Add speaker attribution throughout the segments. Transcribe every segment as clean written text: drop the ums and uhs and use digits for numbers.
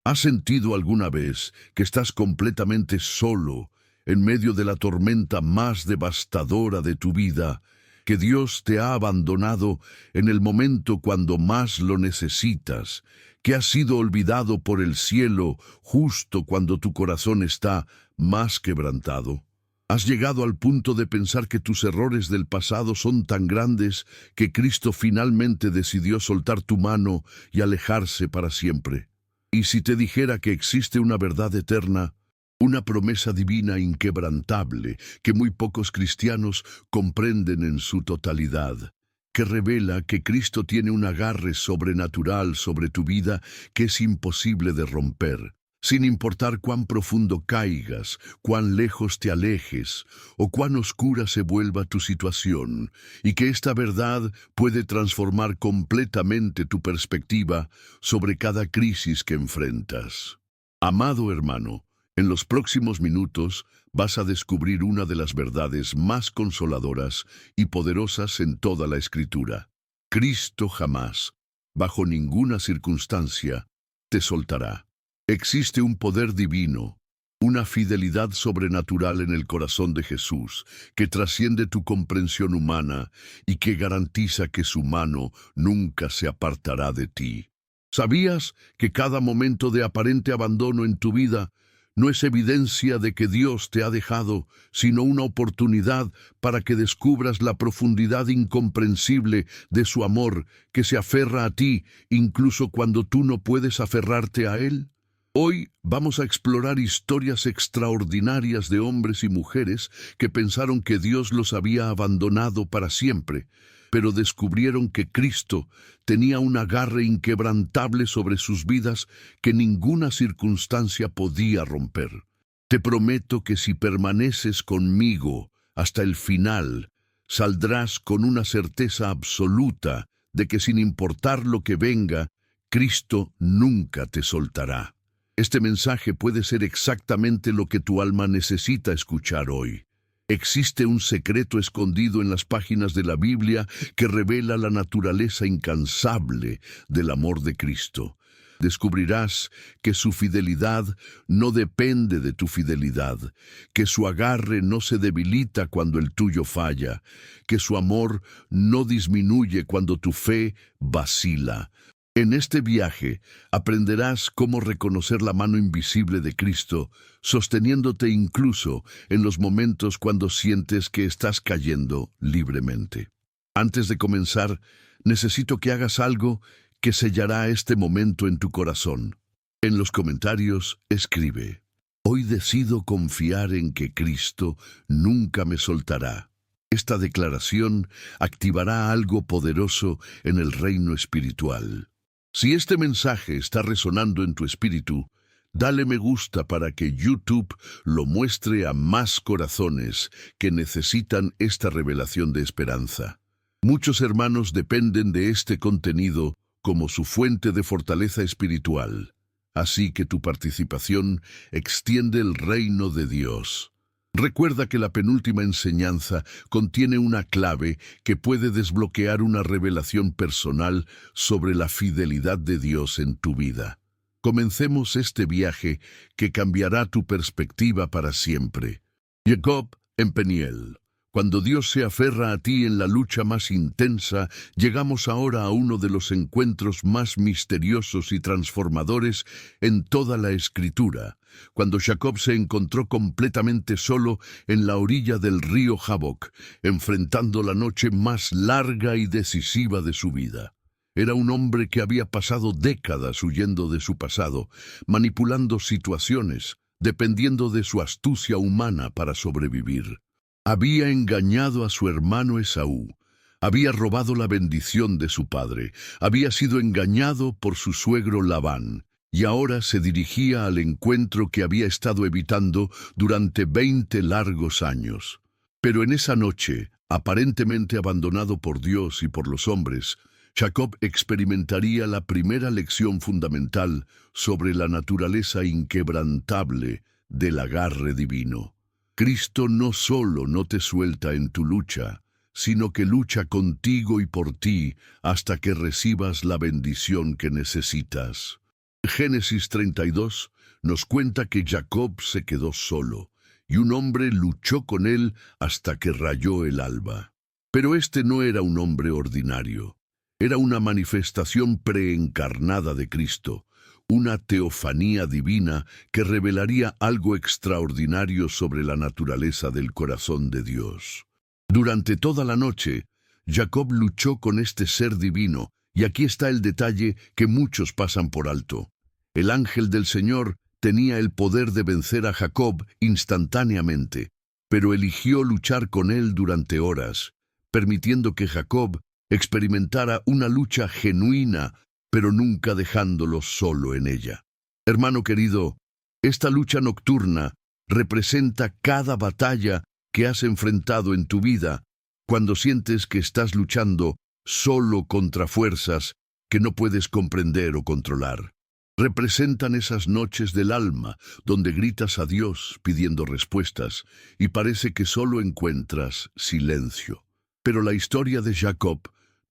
Speaker 1: ¿Has sentido alguna vez que estás completamente solo en medio de la tormenta más devastadora de tu vida, que Dios te ha abandonado en el momento cuando más lo necesitas, que has sido olvidado por el cielo justo cuando tu corazón está más quebrantado? ¿Has llegado al punto de pensar que tus errores del pasado son tan grandes que Cristo finalmente decidió soltar tu mano y alejarse para siempre? Y si te dijera que existe una verdad eterna, una promesa divina inquebrantable que muy pocos cristianos comprenden en su totalidad, que revela que Cristo tiene un agarre sobrenatural sobre tu vida que es imposible de romper, sin importar cuán profundo caigas, cuán lejos te alejes o cuán oscura se vuelva tu situación, y que esta verdad puede transformar completamente tu perspectiva sobre cada crisis que enfrentas. Amado hermano, en los próximos minutos vas a descubrir una de las verdades más consoladoras y poderosas en toda la Escritura. Cristo jamás, bajo ninguna circunstancia, te soltará. Existe un poder divino, una fidelidad sobrenatural en el corazón de Jesús, que trasciende tu comprensión humana y que garantiza que su mano nunca se apartará de ti. ¿Sabías que cada momento de aparente abandono en tu vida no es evidencia de que Dios te ha dejado, sino una oportunidad para que descubras la profundidad incomprensible de su amor que se aferra a ti incluso cuando tú no puedes aferrarte a Él? Hoy vamos a explorar historias extraordinarias de hombres y mujeres que pensaron que Dios los había abandonado para siempre, pero descubrieron que Cristo tenía un agarre inquebrantable sobre sus vidas que ninguna circunstancia podía romper. Te prometo que si permaneces conmigo hasta el final, saldrás con una certeza absoluta de que sin importar lo que venga, Cristo nunca te soltará. Este mensaje puede ser exactamente lo que tu alma necesita escuchar hoy. Existe un secreto escondido en las páginas de la Biblia que revela la naturaleza incansable del amor de Cristo. Descubrirás que su fidelidad no depende de tu fidelidad, que su agarre no se debilita cuando el tuyo falla, que su amor no disminuye cuando tu fe vacila. En este viaje aprenderás cómo reconocer la mano invisible de Cristo, sosteniéndote incluso en los momentos cuando sientes que estás cayendo libremente. Antes de comenzar, necesito que hagas algo que sellará este momento en tu corazón. En los comentarios, escribe: hoy decido confiar en que Cristo nunca me soltará. Esta declaración activará algo poderoso en el reino espiritual. Si este mensaje está resonando en tu espíritu, dale me gusta para que YouTube lo muestre a más corazones que necesitan esta revelación de esperanza. Muchos hermanos dependen de este contenido como su fuente de fortaleza espiritual, así que tu participación extiende el reino de Dios. Recuerda que la penúltima enseñanza contiene una clave que puede desbloquear una revelación personal sobre la fidelidad de Dios en tu vida. Comencemos este viaje que cambiará tu perspectiva para siempre. Jacob en Peniel. Cuando Dios se aferra a ti en la lucha más intensa, llegamos ahora a uno de los encuentros más misteriosos y transformadores en toda la Escritura, cuando Jacob se encontró completamente solo en la orilla del río Jaboc, enfrentando la noche más larga y decisiva de su vida. Era un hombre que había pasado décadas huyendo de su pasado, manipulando situaciones, dependiendo de su astucia humana para sobrevivir. Había engañado a su hermano Esaú, había robado la bendición de su padre, había sido engañado por su suegro Labán, y ahora se dirigía al encuentro que había estado evitando durante 20 largos años. Pero en esa noche, aparentemente abandonado por Dios y por los hombres, Jacob experimentaría la primera lección fundamental sobre la naturaleza inquebrantable del agarre divino. Cristo no solo no te suelta en tu lucha, sino que lucha contigo y por ti hasta que recibas la bendición que necesitas. Génesis 32 nos cuenta que Jacob se quedó solo, y un hombre luchó con él hasta que rayó el alba. Pero este no era un hombre ordinario. Era una manifestación preencarnada de Cristo, una teofanía divina que revelaría algo extraordinario sobre la naturaleza del corazón de Dios. Durante toda la noche, Jacob luchó con este ser divino, y aquí está el detalle que muchos pasan por alto. El ángel del Señor tenía el poder de vencer a Jacob instantáneamente, pero eligió luchar con él durante horas, permitiendo que Jacob experimentara una lucha genuina, pero nunca dejándolo solo en ella. Hermano querido, esta lucha nocturna representa cada batalla que has enfrentado en tu vida cuando sientes que estás luchando solo contra fuerzas que no puedes comprender o controlar. Representan esas noches del alma donde gritas a Dios pidiendo respuestas y parece que solo encuentras silencio. Pero la historia de Jacob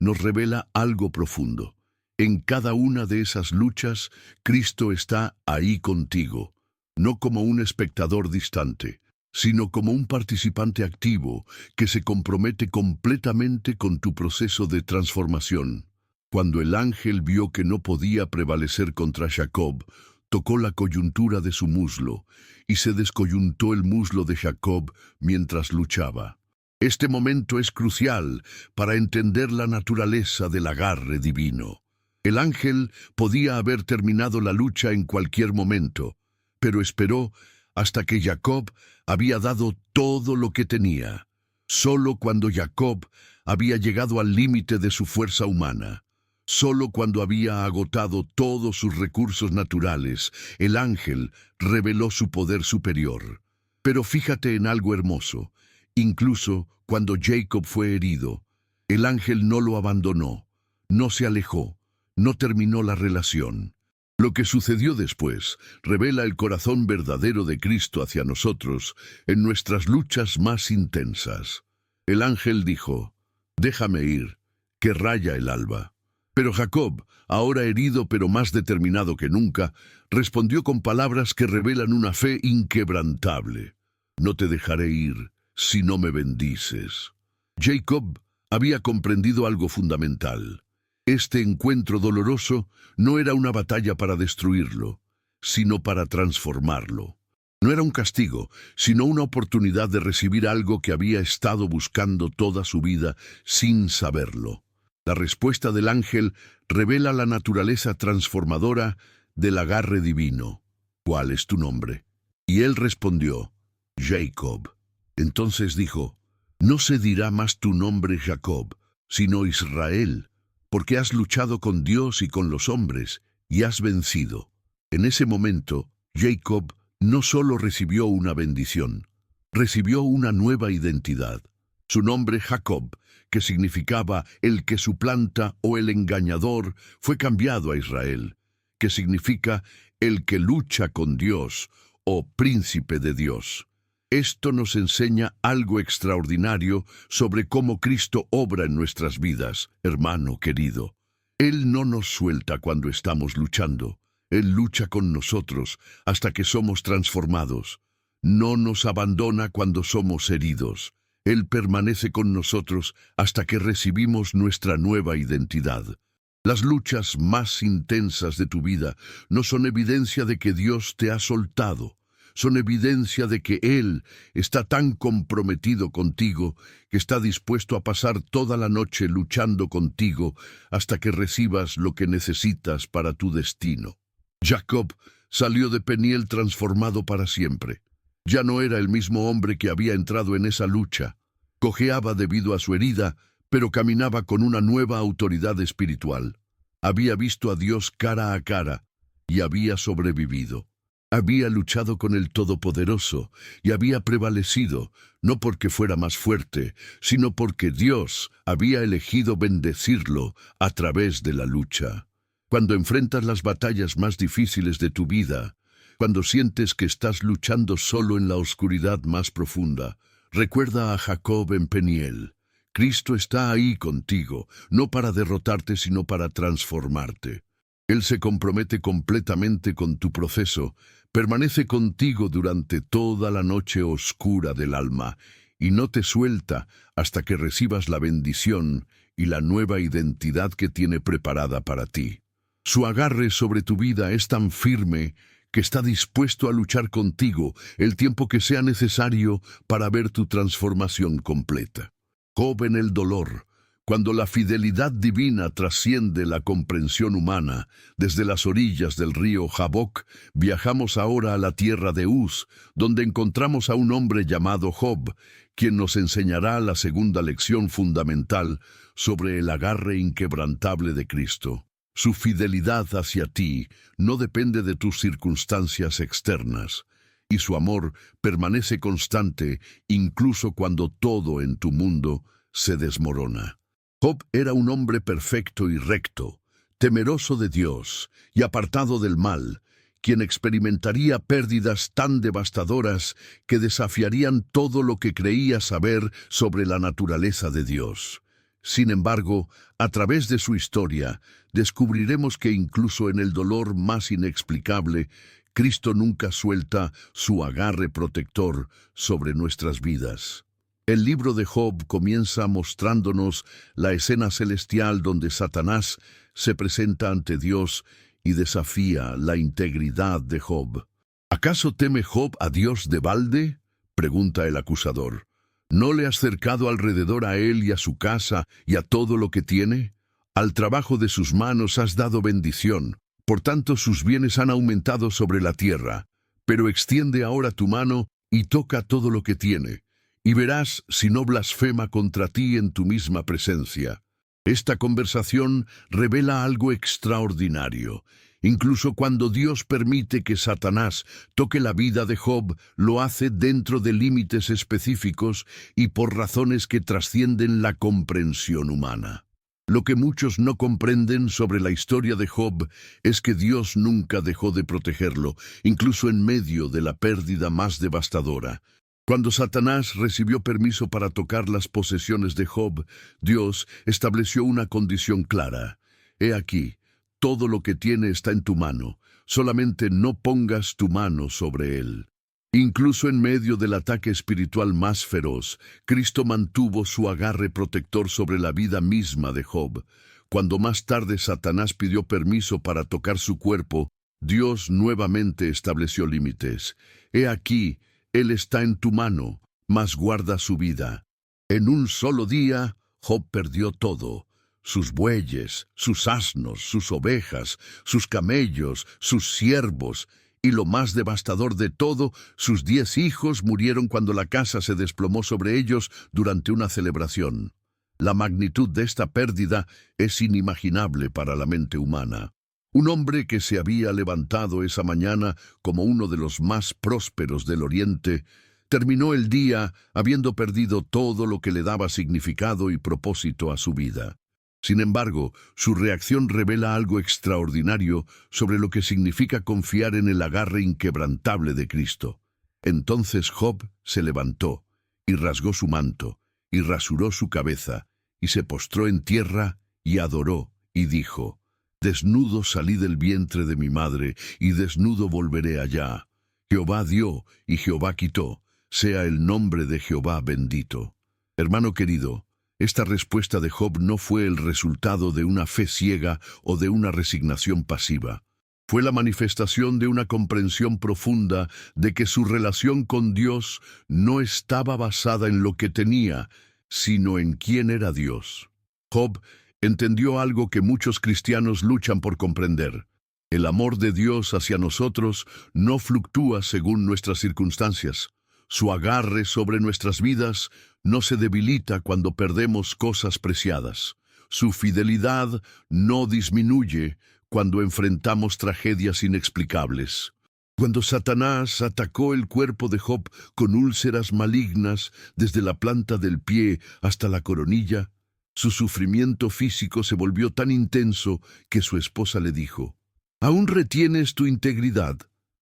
Speaker 1: nos revela algo profundo. En cada una de esas luchas, Cristo está ahí contigo, no como un espectador distante, sino como un participante activo que se compromete completamente con tu proceso de transformación. Cuando el ángel vio que no podía prevalecer contra Jacob, tocó la coyuntura de su muslo, y se descoyuntó el muslo de Jacob mientras luchaba. Este momento es crucial para entender la naturaleza del agarre divino. El ángel podía haber terminado la lucha en cualquier momento, pero esperó hasta que Jacob había dado todo lo que tenía. Solo cuando Jacob había llegado al límite de su fuerza humana, solo cuando había agotado todos sus recursos naturales, el ángel reveló su poder superior. Pero fíjate en algo hermoso. Incluso cuando Jacob fue herido, el ángel no lo abandonó, no se alejó, no terminó la relación. Lo que sucedió después revela el corazón verdadero de Cristo hacia nosotros en nuestras luchas más intensas. El ángel dijo: «Déjame ir, que raya el alba». Pero Jacob, ahora herido pero más determinado que nunca, respondió con palabras que revelan una fe inquebrantable: «No te dejaré ir si no me bendices». Jacob había comprendido algo fundamental. Este encuentro doloroso no era una batalla para destruirlo, sino para transformarlo. No era un castigo, sino una oportunidad de recibir algo que había estado buscando toda su vida sin saberlo. La respuesta del ángel revela la naturaleza transformadora del agarre divino. «¿Cuál es tu nombre?». Y él respondió: «Jacob». Entonces dijo: «No se dirá más tu nombre Jacob, sino Israel, porque has luchado con Dios y con los hombres, y has vencido». En ese momento, Jacob no solo recibió una bendición, recibió una nueva identidad. Su nombre Jacob, que significaba el que suplanta o el engañador, fue cambiado a Israel, que significa el que lucha con Dios o príncipe de Dios. Esto nos enseña algo extraordinario sobre cómo Cristo obra en nuestras vidas, hermano querido. Él no nos suelta cuando estamos luchando. Él lucha con nosotros hasta que somos transformados. No nos abandona cuando somos heridos. Él permanece con nosotros hasta que recibimos nuestra nueva identidad. Las luchas más intensas de tu vida no son evidencia de que Dios te ha soltado. Son evidencia de que Él está tan comprometido contigo que está dispuesto a pasar toda la noche luchando contigo hasta que recibas lo que necesitas para tu destino. Jacob salió de Peniel transformado para siempre. Ya no era el mismo hombre que había entrado en esa lucha. Cojeaba debido a su herida, pero caminaba con una nueva autoridad espiritual. Había visto a Dios cara a cara y había sobrevivido. Había luchado con el Todopoderoso y había prevalecido, no porque fuera más fuerte, sino porque Dios había elegido bendecirlo a través de la lucha. Cuando enfrentas las batallas más difíciles de tu vida, cuando sientes que estás luchando solo en la oscuridad más profunda, recuerda a Jacob en Peniel. Cristo está ahí contigo, no para derrotarte, sino para transformarte. Él se compromete completamente con tu proceso, permanece contigo durante toda la noche oscura del alma y no te suelta hasta que recibas la bendición y la nueva identidad que tiene preparada para ti. Su agarre sobre tu vida es tan firme que está dispuesto a luchar contigo el tiempo que sea necesario para ver tu transformación completa. Job en el dolor. Cuando la fidelidad divina trasciende la comprensión humana, desde las orillas del río Jaboc, viajamos ahora a la tierra de Uz, donde encontramos a un hombre llamado Job, quien nos enseñará la segunda lección fundamental sobre el agarre inquebrantable de Cristo. Su fidelidad hacia ti no depende de tus circunstancias externas, y su amor permanece constante incluso cuando todo en tu mundo se desmorona. Job era un hombre perfecto y recto, temeroso de Dios y apartado del mal, quien experimentaría pérdidas tan devastadoras que desafiarían todo lo que creía saber sobre la naturaleza de Dios. Sin embargo, a través de su historia, descubriremos que incluso en el dolor más inexplicable, Cristo nunca suelta su agarre protector sobre nuestras vidas. El libro de Job comienza mostrándonos la escena celestial donde Satanás se presenta ante Dios y desafía la integridad de Job. ¿Acaso teme Job a Dios de balde?, pregunta el acusador. ¿No le has cercado alrededor a él y a su casa y a todo lo que tiene? Al trabajo de sus manos has dado bendición, por tanto sus bienes han aumentado sobre la tierra. Pero extiende ahora tu mano y toca todo lo que tiene, y verás si no blasfema contra ti en tu misma presencia. Esta conversación revela algo extraordinario. Incluso cuando Dios permite que Satanás toque la vida de Job, lo hace dentro de límites específicos y por razones que trascienden la comprensión humana. Lo que muchos no comprenden sobre la historia de Job es que Dios nunca dejó de protegerlo, incluso en medio de la pérdida más devastadora. Cuando Satanás recibió permiso para tocar las posesiones de Job, Dios estableció una condición clara. He aquí, todo lo que tiene está en tu mano, solamente no pongas tu mano sobre él. Incluso en medio del ataque espiritual más feroz, Cristo mantuvo su agarre protector sobre la vida misma de Job. Cuando más tarde Satanás pidió permiso para tocar su cuerpo, Dios nuevamente estableció límites. He aquí, él está en tu mano, mas guarda su vida. En un solo día, Job perdió todo: sus bueyes, sus asnos, sus ovejas, sus camellos, sus siervos, y lo más devastador de todo, sus 10 hijos murieron cuando la casa se desplomó sobre ellos durante una celebración. La magnitud de esta pérdida es inimaginable para la mente humana. Un hombre que se había levantado esa mañana como uno de los más prósperos del Oriente, terminó el día habiendo perdido todo lo que le daba significado y propósito a su vida. Sin embargo, su reacción revela algo extraordinario sobre lo que significa confiar en el agarre inquebrantable de Cristo. Entonces Job se levantó, y rasgó su manto, y rasuró su cabeza, y se postró en tierra, y adoró, y dijo: Desnudo salí del vientre de mi madre, y desnudo volveré allá. Jehová dio, y Jehová quitó, sea el nombre de Jehová bendito. Hermano querido, esta respuesta de Job no fue el resultado de una fe ciega o de una resignación pasiva. Fue la manifestación de una comprensión profunda de que su relación con Dios no estaba basada en lo que tenía, sino en quién era Dios. Job entendió algo que muchos cristianos luchan por comprender. El amor de Dios hacia nosotros no fluctúa según nuestras circunstancias. Su agarre sobre nuestras vidas no se debilita cuando perdemos cosas preciadas. Su fidelidad no disminuye cuando enfrentamos tragedias inexplicables. Cuando Satanás atacó el cuerpo de Job con úlceras malignas desde la planta del pie hasta la coronilla, su sufrimiento físico se volvió tan intenso que su esposa le dijo: «¿Aún retienes tu integridad?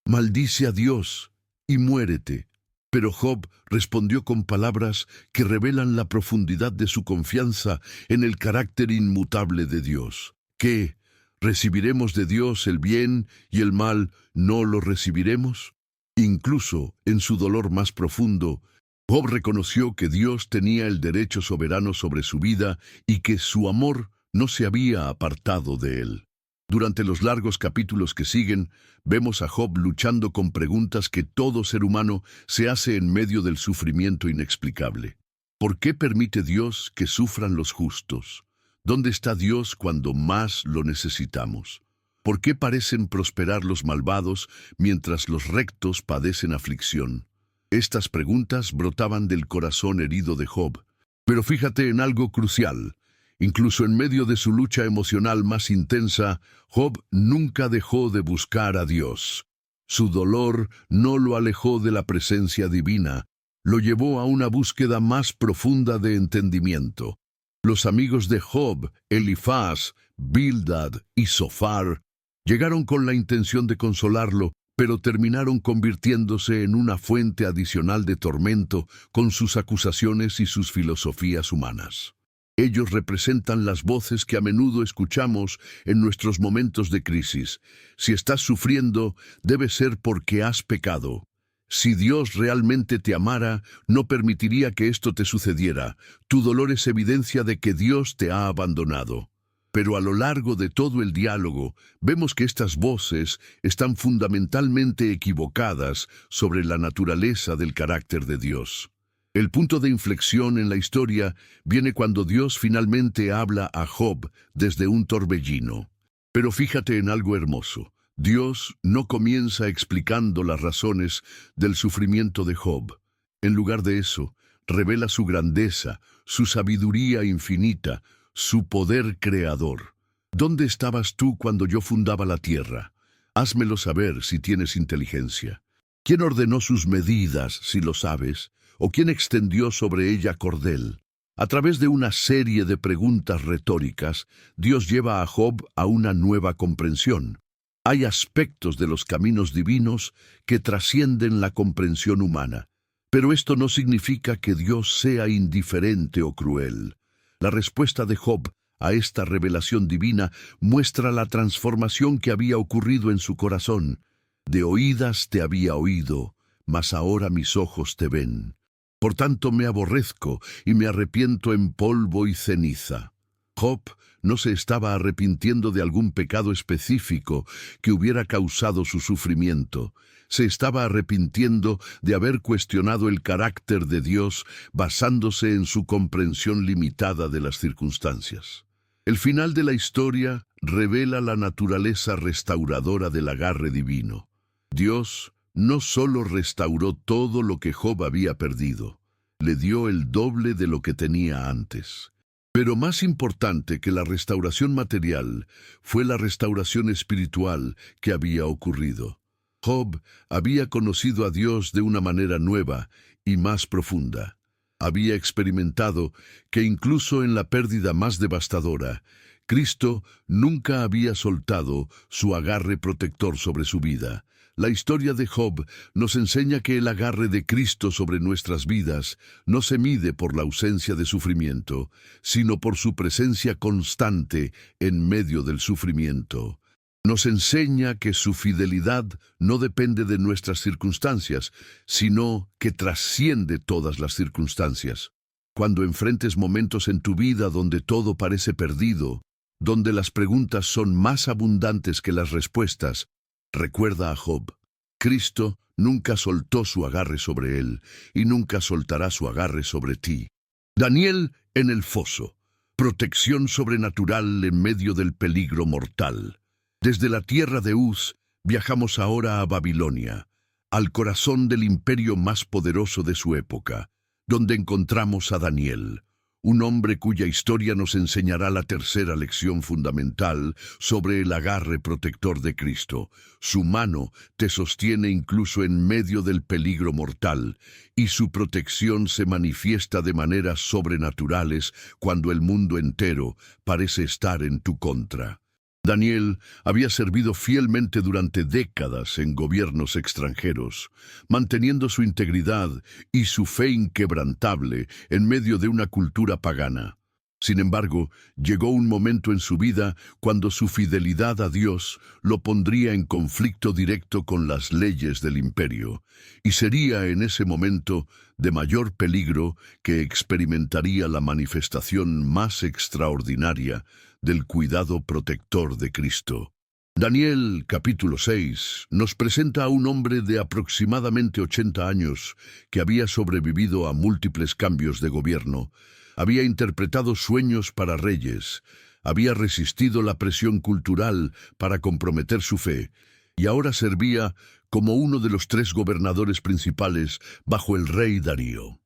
Speaker 1: Maldice a Dios y muérete». Pero Job respondió con palabras que revelan la profundidad de su confianza en el carácter inmutable de Dios. «¿Qué? ¿Recibiremos de Dios el bien y el mal no lo recibiremos? Incluso en su dolor más profundo, Job reconoció que Dios tenía el derecho soberano sobre su vida y que su amor no se había apartado de él. Durante los largos capítulos que siguen, vemos a Job luchando con preguntas que todo ser humano se hace en medio del sufrimiento inexplicable. ¿Por qué permite Dios que sufran los justos? ¿Dónde está Dios cuando más lo necesitamos? ¿Por qué parecen prosperar los malvados mientras los rectos padecen aflicción? Estas preguntas brotaban del corazón herido de Job. Pero fíjate en algo crucial. Incluso en medio de su lucha emocional más intensa, Job nunca dejó de buscar a Dios. Su dolor no lo alejó de la presencia divina, lo llevó a una búsqueda más profunda de entendimiento. Los amigos de Job, Elifaz, Bildad y Zofar, llegaron con la intención de consolarlo, pero terminaron convirtiéndose en una fuente adicional de tormento con sus acusaciones y sus filosofías humanas. Ellos representan las voces que a menudo escuchamos en nuestros momentos de crisis. Si estás sufriendo, debe ser porque has pecado. Si Dios realmente te amara, no permitiría que esto te sucediera. Tu dolor es evidencia de que Dios te ha abandonado. Pero a lo largo de todo el diálogo, vemos que estas voces están fundamentalmente equivocadas sobre la naturaleza del carácter de Dios. El punto de inflexión en la historia viene cuando Dios finalmente habla a Job desde un torbellino. Pero fíjate en algo hermoso. Dios no comienza explicando las razones del sufrimiento de Job. En lugar de eso, revela su grandeza, su sabiduría infinita, su poder creador. ¿Dónde estabas tú cuando yo fundaba la tierra? Házmelo saber si tienes inteligencia. ¿Quién ordenó sus medidas, si lo sabes? ¿O quién extendió sobre ella cordel? A través de una serie de preguntas retóricas, Dios lleva a Job a una nueva comprensión. Hay aspectos de los caminos divinos que trascienden la comprensión humana. Pero esto no significa que Dios sea indiferente o cruel. La respuesta de Job a esta revelación divina muestra la transformación que había ocurrido en su corazón. De oídas te había oído, mas ahora mis ojos te ven. Por tanto me aborrezco y me arrepiento en polvo y ceniza. Job no se estaba arrepintiendo de algún pecado específico que hubiera causado su sufrimiento. Se estaba arrepintiendo de haber cuestionado el carácter de Dios basándose en su comprensión limitada de las circunstancias. El final de la historia revela la naturaleza restauradora del agarre divino. Dios no solo restauró todo lo que Job había perdido, le dio el doble de lo que tenía antes. Pero más importante que la restauración material fue la restauración espiritual que había ocurrido. Job había conocido a Dios de una manera nueva y más profunda. Había experimentado que incluso en la pérdida más devastadora, Cristo nunca había soltado su agarre protector sobre su vida. La historia de Job nos enseña que el agarre de Cristo sobre nuestras vidas no se mide por la ausencia de sufrimiento, sino por su presencia constante en medio del sufrimiento. Nos enseña que su fidelidad no depende de nuestras circunstancias, sino que trasciende todas las circunstancias. Cuando enfrentes momentos en tu vida donde todo parece perdido, donde las preguntas son más abundantes que las respuestas, recuerda a Job. Cristo nunca soltó su agarre sobre él y nunca soltará su agarre sobre ti. Daniel en el foso. Protección sobrenatural en medio del peligro mortal. Desde la tierra de Uz, viajamos ahora a Babilonia, al corazón del imperio más poderoso de su época, donde encontramos a Daniel, un hombre cuya historia nos enseñará la tercera lección fundamental sobre el agarre protector de Cristo. Su mano te sostiene incluso en medio del peligro mortal, y su protección se manifiesta de maneras sobrenaturales cuando el mundo entero parece estar en tu contra. Daniel había servido fielmente durante décadas en gobiernos extranjeros, manteniendo su integridad y su fe inquebrantable en medio de una cultura pagana. Sin embargo, llegó un momento en su vida cuando su fidelidad a Dios lo pondría en conflicto directo con las leyes del imperio, y sería en ese momento de mayor peligro que experimentaría la manifestación más extraordinaria del cuidado protector de Cristo. Daniel, capítulo 6, nos presenta a un hombre de aproximadamente 80 años que había sobrevivido a múltiples cambios de gobierno. Había interpretado sueños para reyes, había resistido la presión cultural para comprometer su fe, y ahora servía como uno de los 3 gobernadores principales bajo el rey Darío.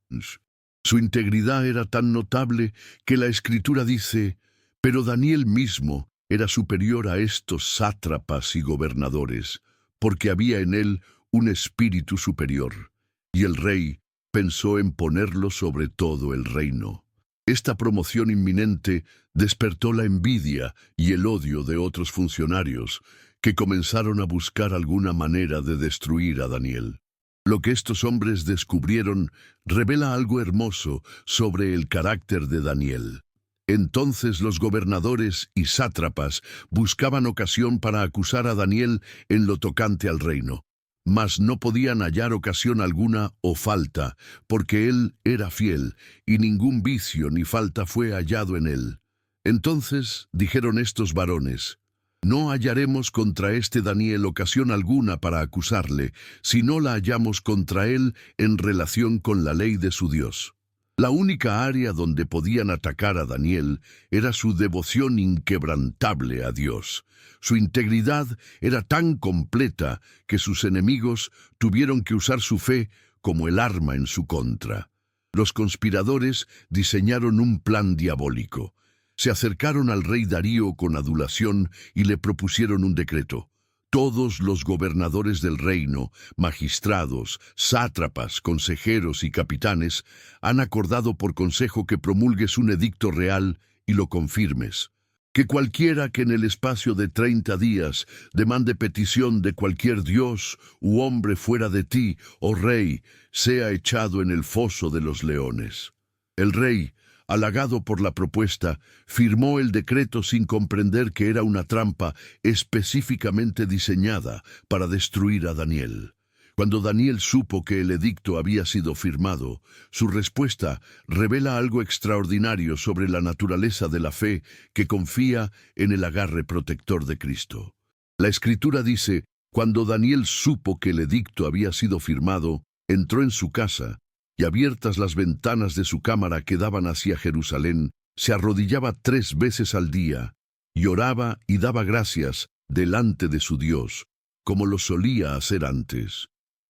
Speaker 1: Su integridad era tan notable que la Escritura dice: «Pero Daniel mismo era superior a estos sátrapas y gobernadores, porque había en él un espíritu superior, y el rey pensó en ponerlo sobre todo el reino». Esta promoción inminente despertó la envidia y el odio de otros funcionarios, que comenzaron a buscar alguna manera de destruir a Daniel. Lo que estos hombres descubrieron revela algo hermoso sobre el carácter de Daniel. Entonces los gobernadores y sátrapas buscaban ocasión para acusar a Daniel en lo tocante al reino, mas no podían hallar ocasión alguna o falta, porque él era fiel, y ningún vicio ni falta fue hallado en él. Entonces dijeron estos varones: «No hallaremos contra este Daniel ocasión alguna para acusarle, si no la hallamos contra él en relación con la ley de su Dios». La única área donde podían atacar a Daniel era su devoción inquebrantable a Dios. Su integridad era tan completa que sus enemigos tuvieron que usar su fe como el arma en su contra. Los conspiradores diseñaron un plan diabólico. Se acercaron al rey Darío con adulación y le propusieron un decreto. Todos los gobernadores del reino, magistrados, sátrapas, consejeros y capitanes han acordado por consejo que promulgues un edicto real y lo confirmes. Que cualquiera que en el espacio de 30 días demande petición de cualquier dios u hombre fuera de ti, oh rey, sea echado en el foso de los leones. El rey, halagado por la propuesta, firmó el decreto sin comprender que era una trampa específicamente diseñada para destruir a Daniel. Cuando Daniel supo que el edicto había sido firmado, su respuesta revela algo extraordinario sobre la naturaleza de la fe que confía en el agarre protector de Cristo. La Escritura dice: «Cuando Daniel supo que el edicto había sido firmado, entró en su casa, y abiertas las ventanas de su cámara que daban hacia Jerusalén, se arrodillaba 3 veces al día, y oraba y daba gracias delante de su Dios, como lo solía hacer antes».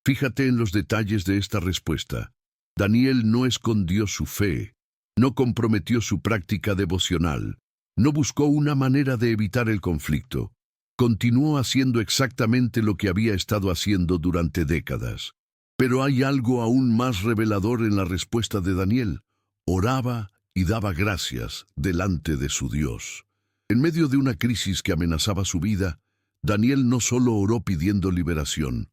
Speaker 1: Fíjate en los detalles de esta respuesta. Daniel no escondió su fe, no comprometió su práctica devocional, no buscó una manera de evitar el conflicto. Continuó haciendo exactamente lo que había estado haciendo durante décadas. Pero hay algo aún más revelador en la respuesta de Daniel. Oraba y daba gracias delante de su Dios. En medio de una crisis que amenazaba su vida, Daniel no solo oró pidiendo liberación,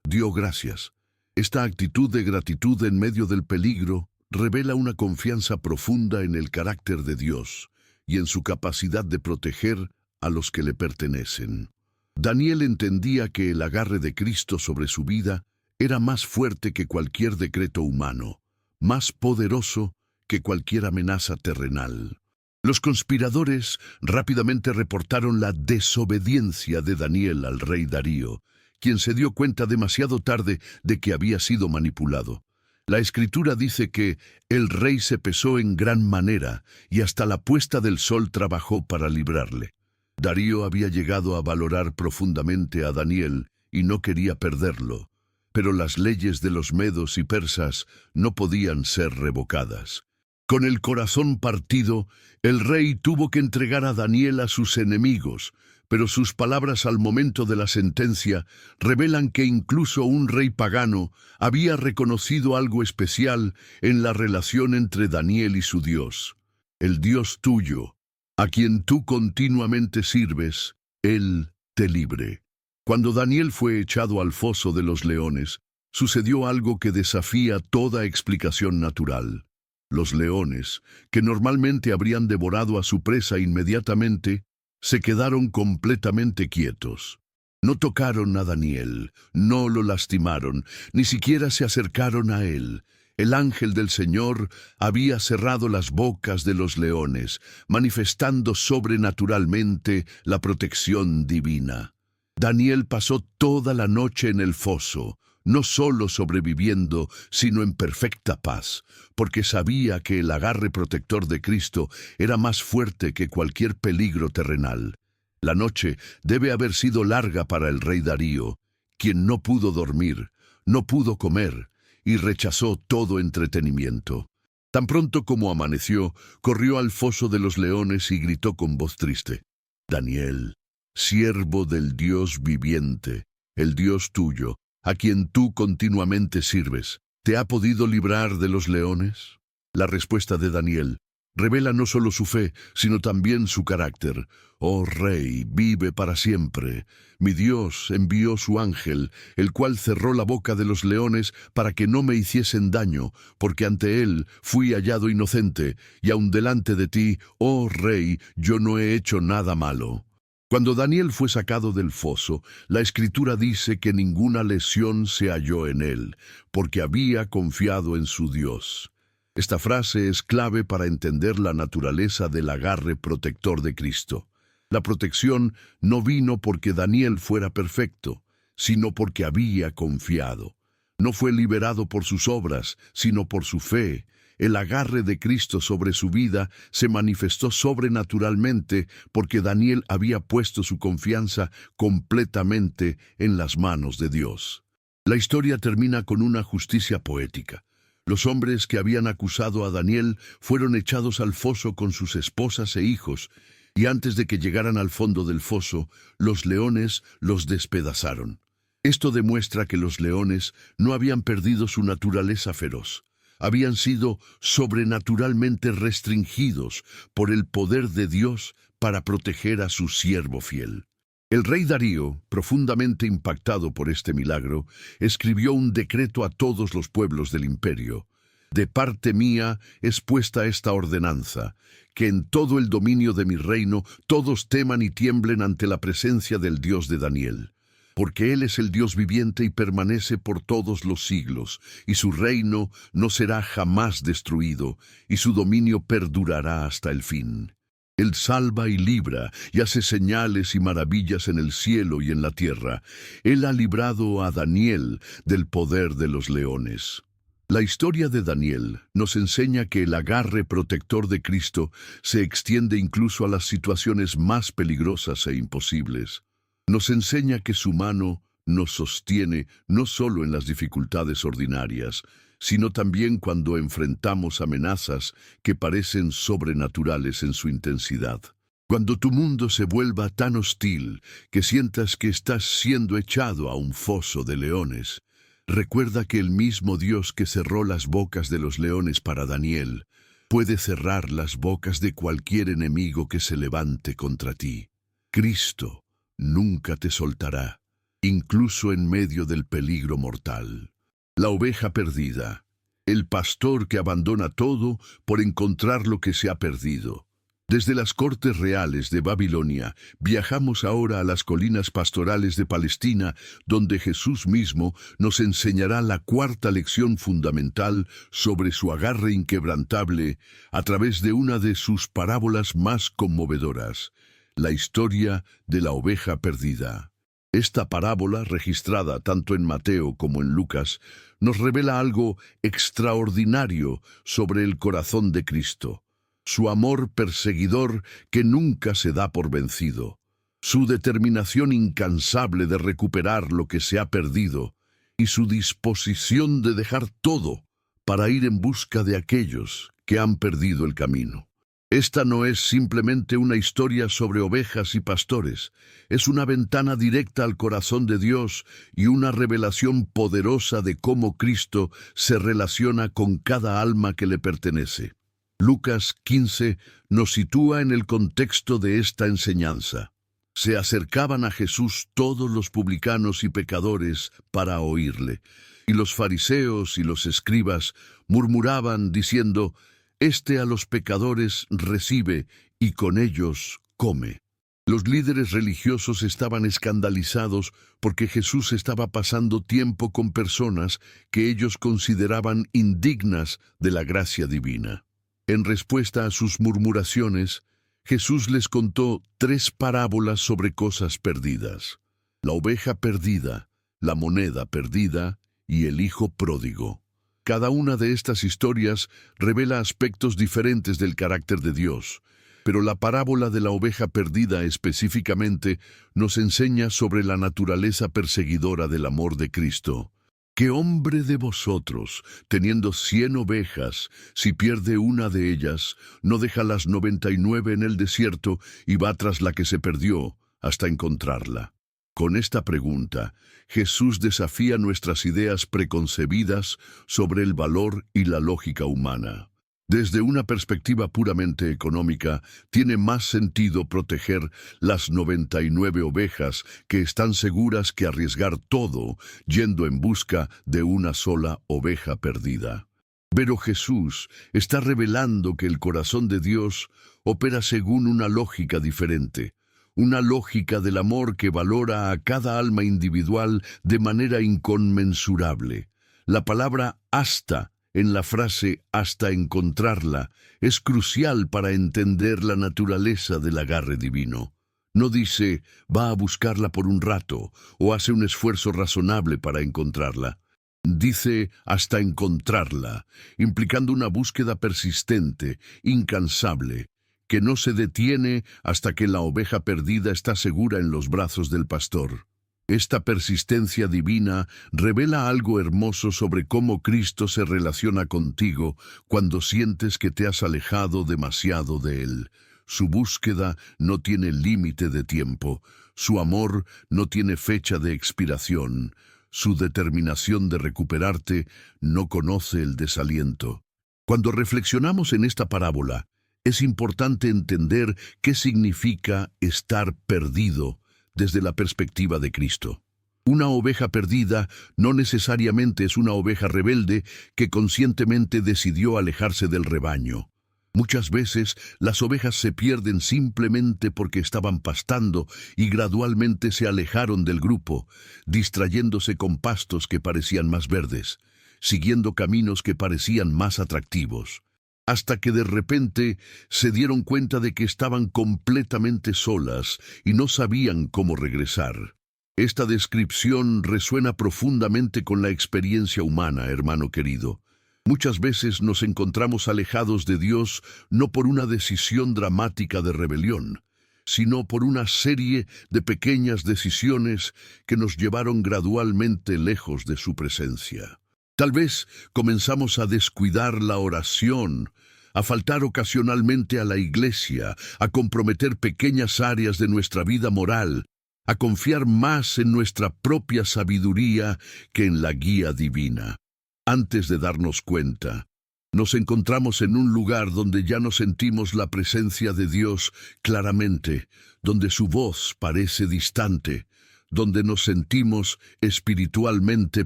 Speaker 1: dio gracias. Esta actitud de gratitud en medio del peligro revela una confianza profunda en el carácter de Dios y en su capacidad de proteger a los que le pertenecen. Daniel entendía que el agarre de Cristo sobre su vida era más fuerte que cualquier decreto humano, más poderoso que cualquier amenaza terrenal. Los conspiradores rápidamente reportaron la desobediencia de Daniel al rey Darío, quien se dio cuenta demasiado tarde de que había sido manipulado. La Escritura dice que el rey se pesó en gran manera y hasta la puesta del sol trabajó para librarle. Darío había llegado a valorar profundamente a Daniel y no quería perderlo, pero las leyes de los medos y persas no podían ser revocadas. Con el corazón partido, el rey tuvo que entregar a Daniel a sus enemigos, pero sus palabras al momento de la sentencia revelan que incluso un rey pagano había reconocido algo especial en la relación entre Daniel y su Dios. El Dios tuyo, a quien tú continuamente sirves, Él te libre. Cuando Daniel fue echado al foso de los leones, sucedió algo que desafía toda explicación natural. Los leones, que normalmente habrían devorado a su presa inmediatamente, se quedaron completamente quietos. No tocaron a Daniel, no lo lastimaron, ni siquiera se acercaron a él. El ángel del Señor había cerrado las bocas de los leones, manifestando sobrenaturalmente la protección divina. Daniel pasó toda la noche en el foso, no solo sobreviviendo, sino en perfecta paz, porque sabía que el agarre protector de Cristo era más fuerte que cualquier peligro terrenal. La noche debe haber sido larga para el rey Darío, quien no pudo dormir, no pudo comer, y rechazó todo entretenimiento. Tan pronto como amaneció, corrió al foso de los leones y gritó con voz triste: «Daniel, siervo del Dios viviente, el Dios tuyo, a quien tú continuamente sirves, ¿te ha podido librar de los leones?». La respuesta de Daniel revela no solo su fe, sino también su carácter. «Oh Rey, vive para siempre. Mi Dios envió su ángel, el cual cerró la boca de los leones para que no me hiciesen daño, porque ante él fui hallado inocente, y aun delante de ti, oh Rey, yo no he hecho nada malo». Cuando Daniel fue sacado del foso, la Escritura dice que ninguna lesión se halló en él, porque había confiado en su Dios. Esta frase es clave para entender la naturaleza del agarre protector de Cristo. La protección no vino porque Daniel fuera perfecto, sino porque había confiado. No fue liberado por sus obras, sino por su fe. El agarre de Cristo sobre su vida se manifestó sobrenaturalmente porque Daniel había puesto su confianza completamente en las manos de Dios. La historia termina con una justicia poética. Los hombres que habían acusado a Daniel fueron echados al foso con sus esposas e hijos, y antes de que llegaran al fondo del foso, los leones los despedazaron. Esto demuestra que los leones no habían perdido su naturaleza feroz. Habían sido sobrenaturalmente restringidos por el poder de Dios para proteger a su siervo fiel. El rey Darío, profundamente impactado por este milagro, escribió un decreto a todos los pueblos del imperio. «De parte mía es puesta esta ordenanza, que en todo el dominio de mi reino todos teman y tiemblen ante la presencia del Dios de Daniel. Porque Él es el Dios viviente y permanece por todos los siglos, y su reino no será jamás destruido, y su dominio perdurará hasta el fin. Él salva y libra, y hace señales y maravillas en el cielo y en la tierra. Él ha librado a Daniel del poder de los leones». La historia de Daniel nos enseña que el agarre protector de Cristo se extiende incluso a las situaciones más peligrosas e imposibles. Nos enseña que su mano nos sostiene no solo en las dificultades ordinarias, sino también cuando enfrentamos amenazas que parecen sobrenaturales en su intensidad. Cuando tu mundo se vuelva tan hostil que sientas que estás siendo echado a un foso de leones, recuerda que el mismo Dios que cerró las bocas de los leones para Daniel puede cerrar las bocas de cualquier enemigo que se levante contra ti. Cristo nunca te soltará, incluso en medio del peligro mortal. La oveja perdida, el pastor que abandona todo por encontrar lo que se ha perdido. Desde las cortes reales de Babilonia, viajamos ahora a las colinas pastorales de Palestina, donde Jesús mismo nos enseñará la cuarta lección fundamental sobre su agarre inquebrantable a través de una de sus parábolas más conmovedoras, la historia de la oveja perdida. Esta parábola, registrada tanto en Mateo como en Lucas, nos revela algo extraordinario sobre el corazón de Cristo. Su amor perseguidor que nunca se da por vencido, su determinación incansable de recuperar lo que se ha perdido y su disposición de dejar todo para ir en busca de aquellos que han perdido el camino. Esta no es simplemente una historia sobre ovejas y pastores, es una ventana directa al corazón de Dios y una revelación poderosa de cómo Cristo se relaciona con cada alma que le pertenece. Lucas 15 nos sitúa en el contexto de esta enseñanza. Se acercaban a Jesús todos los publicanos y pecadores para oírle, y los fariseos y los escribas murmuraban diciendo: Este a los pecadores recibe y con ellos come. Los líderes religiosos estaban escandalizados porque Jesús estaba pasando tiempo con personas que ellos consideraban indignas de la gracia divina. En respuesta a sus murmuraciones, Jesús les contó 3 parábolas sobre cosas perdidas: la oveja perdida, la moneda perdida y el hijo pródigo. Cada una de estas historias revela aspectos diferentes del carácter de Dios, pero la parábola de la oveja perdida específicamente nos enseña sobre la naturaleza perseguidora del amor de Cristo. ¿Qué hombre de vosotros, teniendo 100 ovejas, si pierde una de ellas, no deja las 99 en el desierto y va tras la que se perdió hasta encontrarla? Con esta pregunta, Jesús desafía nuestras ideas preconcebidas sobre el valor y la lógica humana. Desde una perspectiva puramente económica, tiene más sentido proteger las 99 ovejas que están seguras que arriesgar todo yendo en busca de una sola oveja perdida. Pero Jesús está revelando que el corazón de Dios opera según una lógica diferente, una lógica del amor que valora a cada alma individual de manera inconmensurable. La palabra hasta en la frase hasta encontrarla es crucial para entender la naturaleza del agarre divino. No dice va a buscarla por un rato o hace un esfuerzo razonable para encontrarla. Dice hasta encontrarla, implicando una búsqueda persistente, incansable, que no se detiene hasta que la oveja perdida está segura en los brazos del pastor. Esta persistencia divina revela algo hermoso sobre cómo Cristo se relaciona contigo cuando sientes que te has alejado demasiado de Él. Su búsqueda no tiene límite de tiempo, su amor no tiene fecha de expiración, su determinación de recuperarte no conoce el desaliento. Cuando reflexionamos en esta parábola, es importante entender qué significa estar perdido desde la perspectiva de Cristo. Una oveja perdida no necesariamente es una oveja rebelde que conscientemente decidió alejarse del rebaño. Muchas veces las ovejas se pierden simplemente porque estaban pastando y gradualmente se alejaron del grupo, distrayéndose con pastos que parecían más verdes, siguiendo caminos que parecían más atractivos, hasta que de repente se dieron cuenta de que estaban completamente solas y no sabían cómo regresar. Esta descripción resuena profundamente con la experiencia humana, hermano querido. Muchas veces nos encontramos alejados de Dios no por una decisión dramática de rebelión, sino por una serie de pequeñas decisiones que nos llevaron gradualmente lejos de su presencia. Tal vez comenzamos a descuidar la oración, a faltar ocasionalmente a la iglesia, a comprometer pequeñas áreas de nuestra vida moral, a confiar más en nuestra propia sabiduría que en la guía divina. Antes de darnos cuenta, nos encontramos en un lugar donde ya no sentimos la presencia de Dios claramente, donde su voz parece distante, donde nos sentimos espiritualmente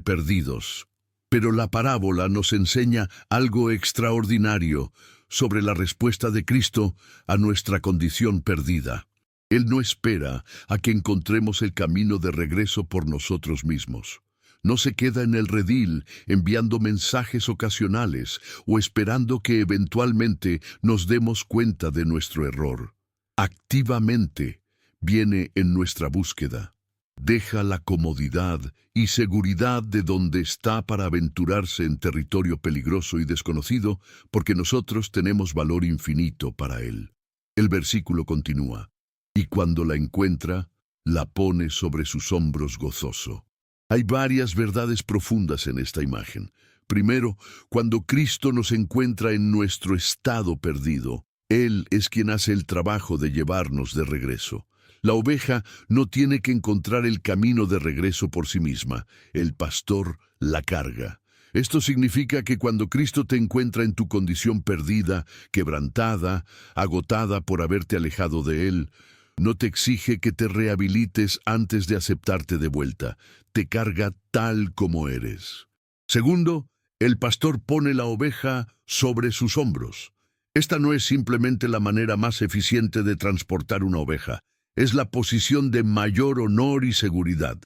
Speaker 1: perdidos. Pero la parábola nos enseña algo extraordinario sobre la respuesta de Cristo a nuestra condición perdida. Él no espera a que encontremos el camino de regreso por nosotros mismos. No se queda en el redil enviando mensajes ocasionales o esperando que eventualmente nos demos cuenta de nuestro error. Activamente viene en nuestra búsqueda. Deja la comodidad y seguridad de donde está para aventurarse en territorio peligroso y desconocido, porque nosotros tenemos valor infinito para él. El versículo continúa: y cuando la encuentra, la pone sobre sus hombros gozoso. Hay varias verdades profundas en esta imagen. Primero, cuando Cristo nos encuentra en nuestro estado perdido, Él es quien hace el trabajo de llevarnos de regreso. La oveja no tiene que encontrar el camino de regreso por sí misma. El pastor la carga. Esto significa que cuando Cristo te encuentra en tu condición perdida, quebrantada, agotada por haberte alejado de Él, no te exige que te rehabilites antes de aceptarte de vuelta. Te carga tal como eres. Segundo, el pastor pone la oveja sobre sus hombros. Esta no es simplemente la manera más eficiente de transportar una oveja, es la posición de mayor honor y seguridad.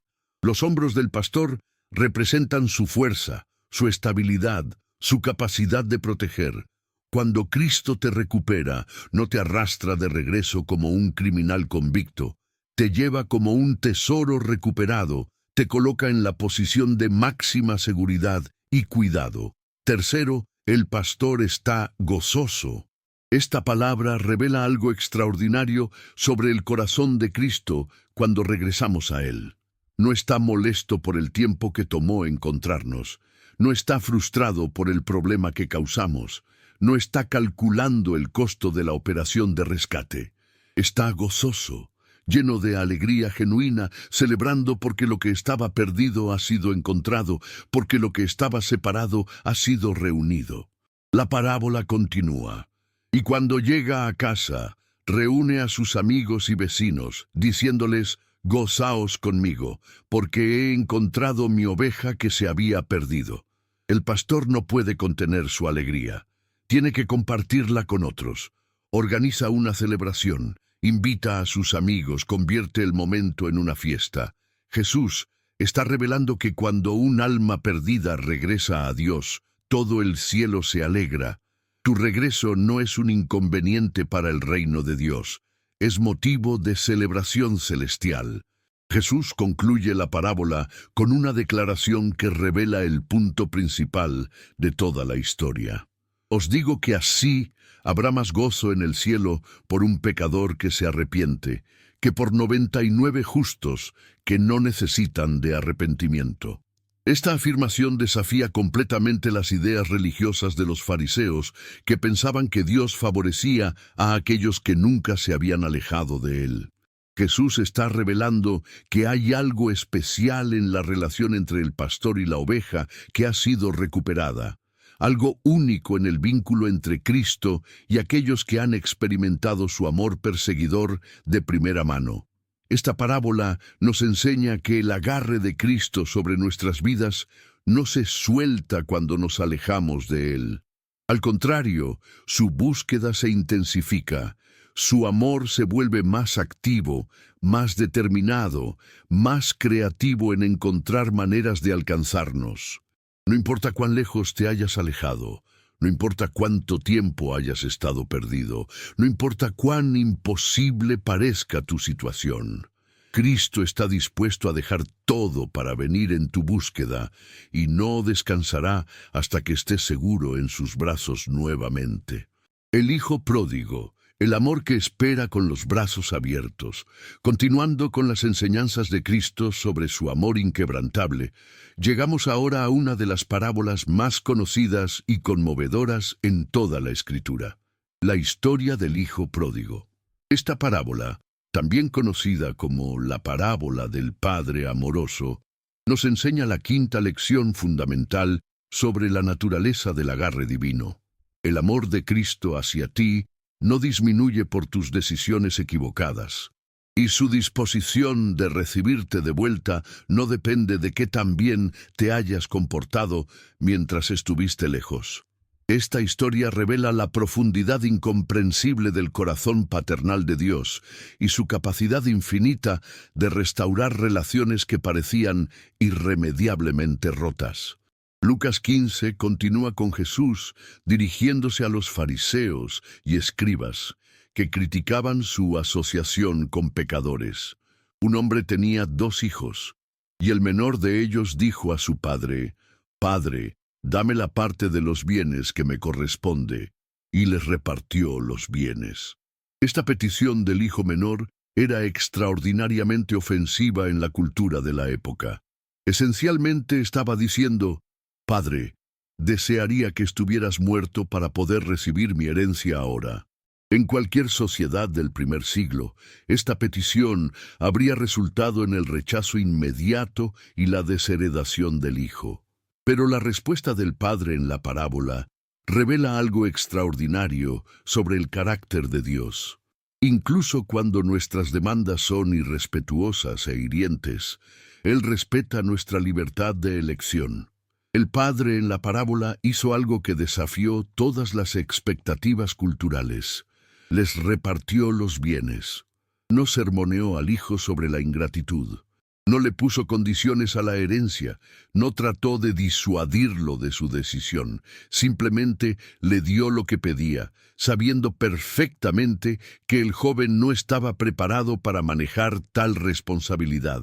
Speaker 1: Los hombros del pastor representan su fuerza, su estabilidad, su capacidad de proteger. Cuando Cristo te recupera, no te arrastra de regreso como un criminal convicto, te lleva como un tesoro recuperado, te coloca en la posición de máxima seguridad y cuidado. Tercero, el pastor está gozoso. Esta palabra revela algo extraordinario sobre el corazón de Cristo cuando regresamos a Él. No está molesto por el tiempo que tomó encontrarnos. No está frustrado por el problema que causamos. No está calculando el costo de la operación de rescate. Está gozoso, lleno de alegría genuina, celebrando porque lo que estaba perdido ha sido encontrado, porque lo que estaba separado ha sido reunido. La parábola continúa. Y cuando llega a casa, reúne a sus amigos y vecinos, diciéndoles: «Gozaos conmigo, porque he encontrado mi oveja que se había perdido». El pastor no puede contener su alegría. Tiene que compartirla con otros. Organiza una celebración, invita a sus amigos, convierte el momento en una fiesta. Jesús está revelando que cuando un alma perdida regresa a Dios, todo el cielo se alegra. Tu regreso no es un inconveniente para el reino de Dios, es motivo de celebración celestial. Jesús concluye la parábola con una declaración que revela el punto principal de toda la historia. Os digo que así habrá más gozo en el cielo por un pecador que se arrepiente, que por 99 justos que no necesitan de arrepentimiento. Esta afirmación desafía completamente las ideas religiosas de los fariseos, que pensaban que Dios favorecía a aquellos que nunca se habían alejado de Él. Jesús está revelando que hay algo especial en la relación entre el pastor y la oveja que ha sido recuperada, algo único en el vínculo entre Cristo y aquellos que han experimentado su amor perseguidor de primera mano. Esta parábola nos enseña que el agarre de Cristo sobre nuestras vidas no se suelta cuando nos alejamos de Él. Al contrario, su búsqueda se intensifica, su amor se vuelve más activo, más determinado, más creativo en encontrar maneras de alcanzarnos. No importa cuán lejos te hayas alejado, no importa cuánto tiempo hayas estado perdido, no importa cuán imposible parezca tu situación. Cristo está dispuesto a dejar todo para venir en tu búsqueda y no descansará hasta que estés seguro en sus brazos nuevamente. El Hijo Pródigo, el amor que espera con los brazos abiertos. Continuando con las enseñanzas de Cristo sobre su amor inquebrantable, llegamos ahora a una de las parábolas más conocidas y conmovedoras en toda la Escritura: la historia del Hijo Pródigo. Esta parábola, también conocida como la parábola del Padre Amoroso, nos enseña la quinta lección fundamental sobre la naturaleza del agarre divino. El amor de Cristo hacia ti no disminuye por tus decisiones equivocadas, y su disposición de recibirte de vuelta no depende de qué tan bien te hayas comportado mientras estuviste lejos. Esta historia revela la profundidad incomprensible del corazón paternal de Dios y su capacidad infinita de restaurar relaciones que parecían irremediablemente rotas. Lucas 15 continúa con Jesús dirigiéndose a los fariseos y escribas, que criticaban su asociación con pecadores. Un hombre tenía 2 hijos, y el menor de ellos dijo a su padre: «Padre, dame la parte de los bienes que me corresponde», y les repartió los bienes. Esta petición del hijo menor era extraordinariamente ofensiva en la cultura de la época. Esencialmente estaba diciendo: «Padre, desearía que estuvieras muerto para poder recibir mi herencia ahora». En cualquier sociedad del primer siglo, esta petición habría resultado en el rechazo inmediato y la desheredación del hijo. Pero la respuesta del padre en la parábola revela algo extraordinario sobre el carácter de Dios. Incluso cuando nuestras demandas son irrespetuosas e hirientes, Él respeta nuestra libertad de elección. El padre en la parábola hizo algo que desafió todas las expectativas culturales. Les repartió los bienes. No sermoneó al hijo sobre la ingratitud. No le puso condiciones a la herencia. No trató de disuadirlo de su decisión. Simplemente le dio lo que pedía, sabiendo perfectamente que el joven no estaba preparado para manejar tal responsabilidad.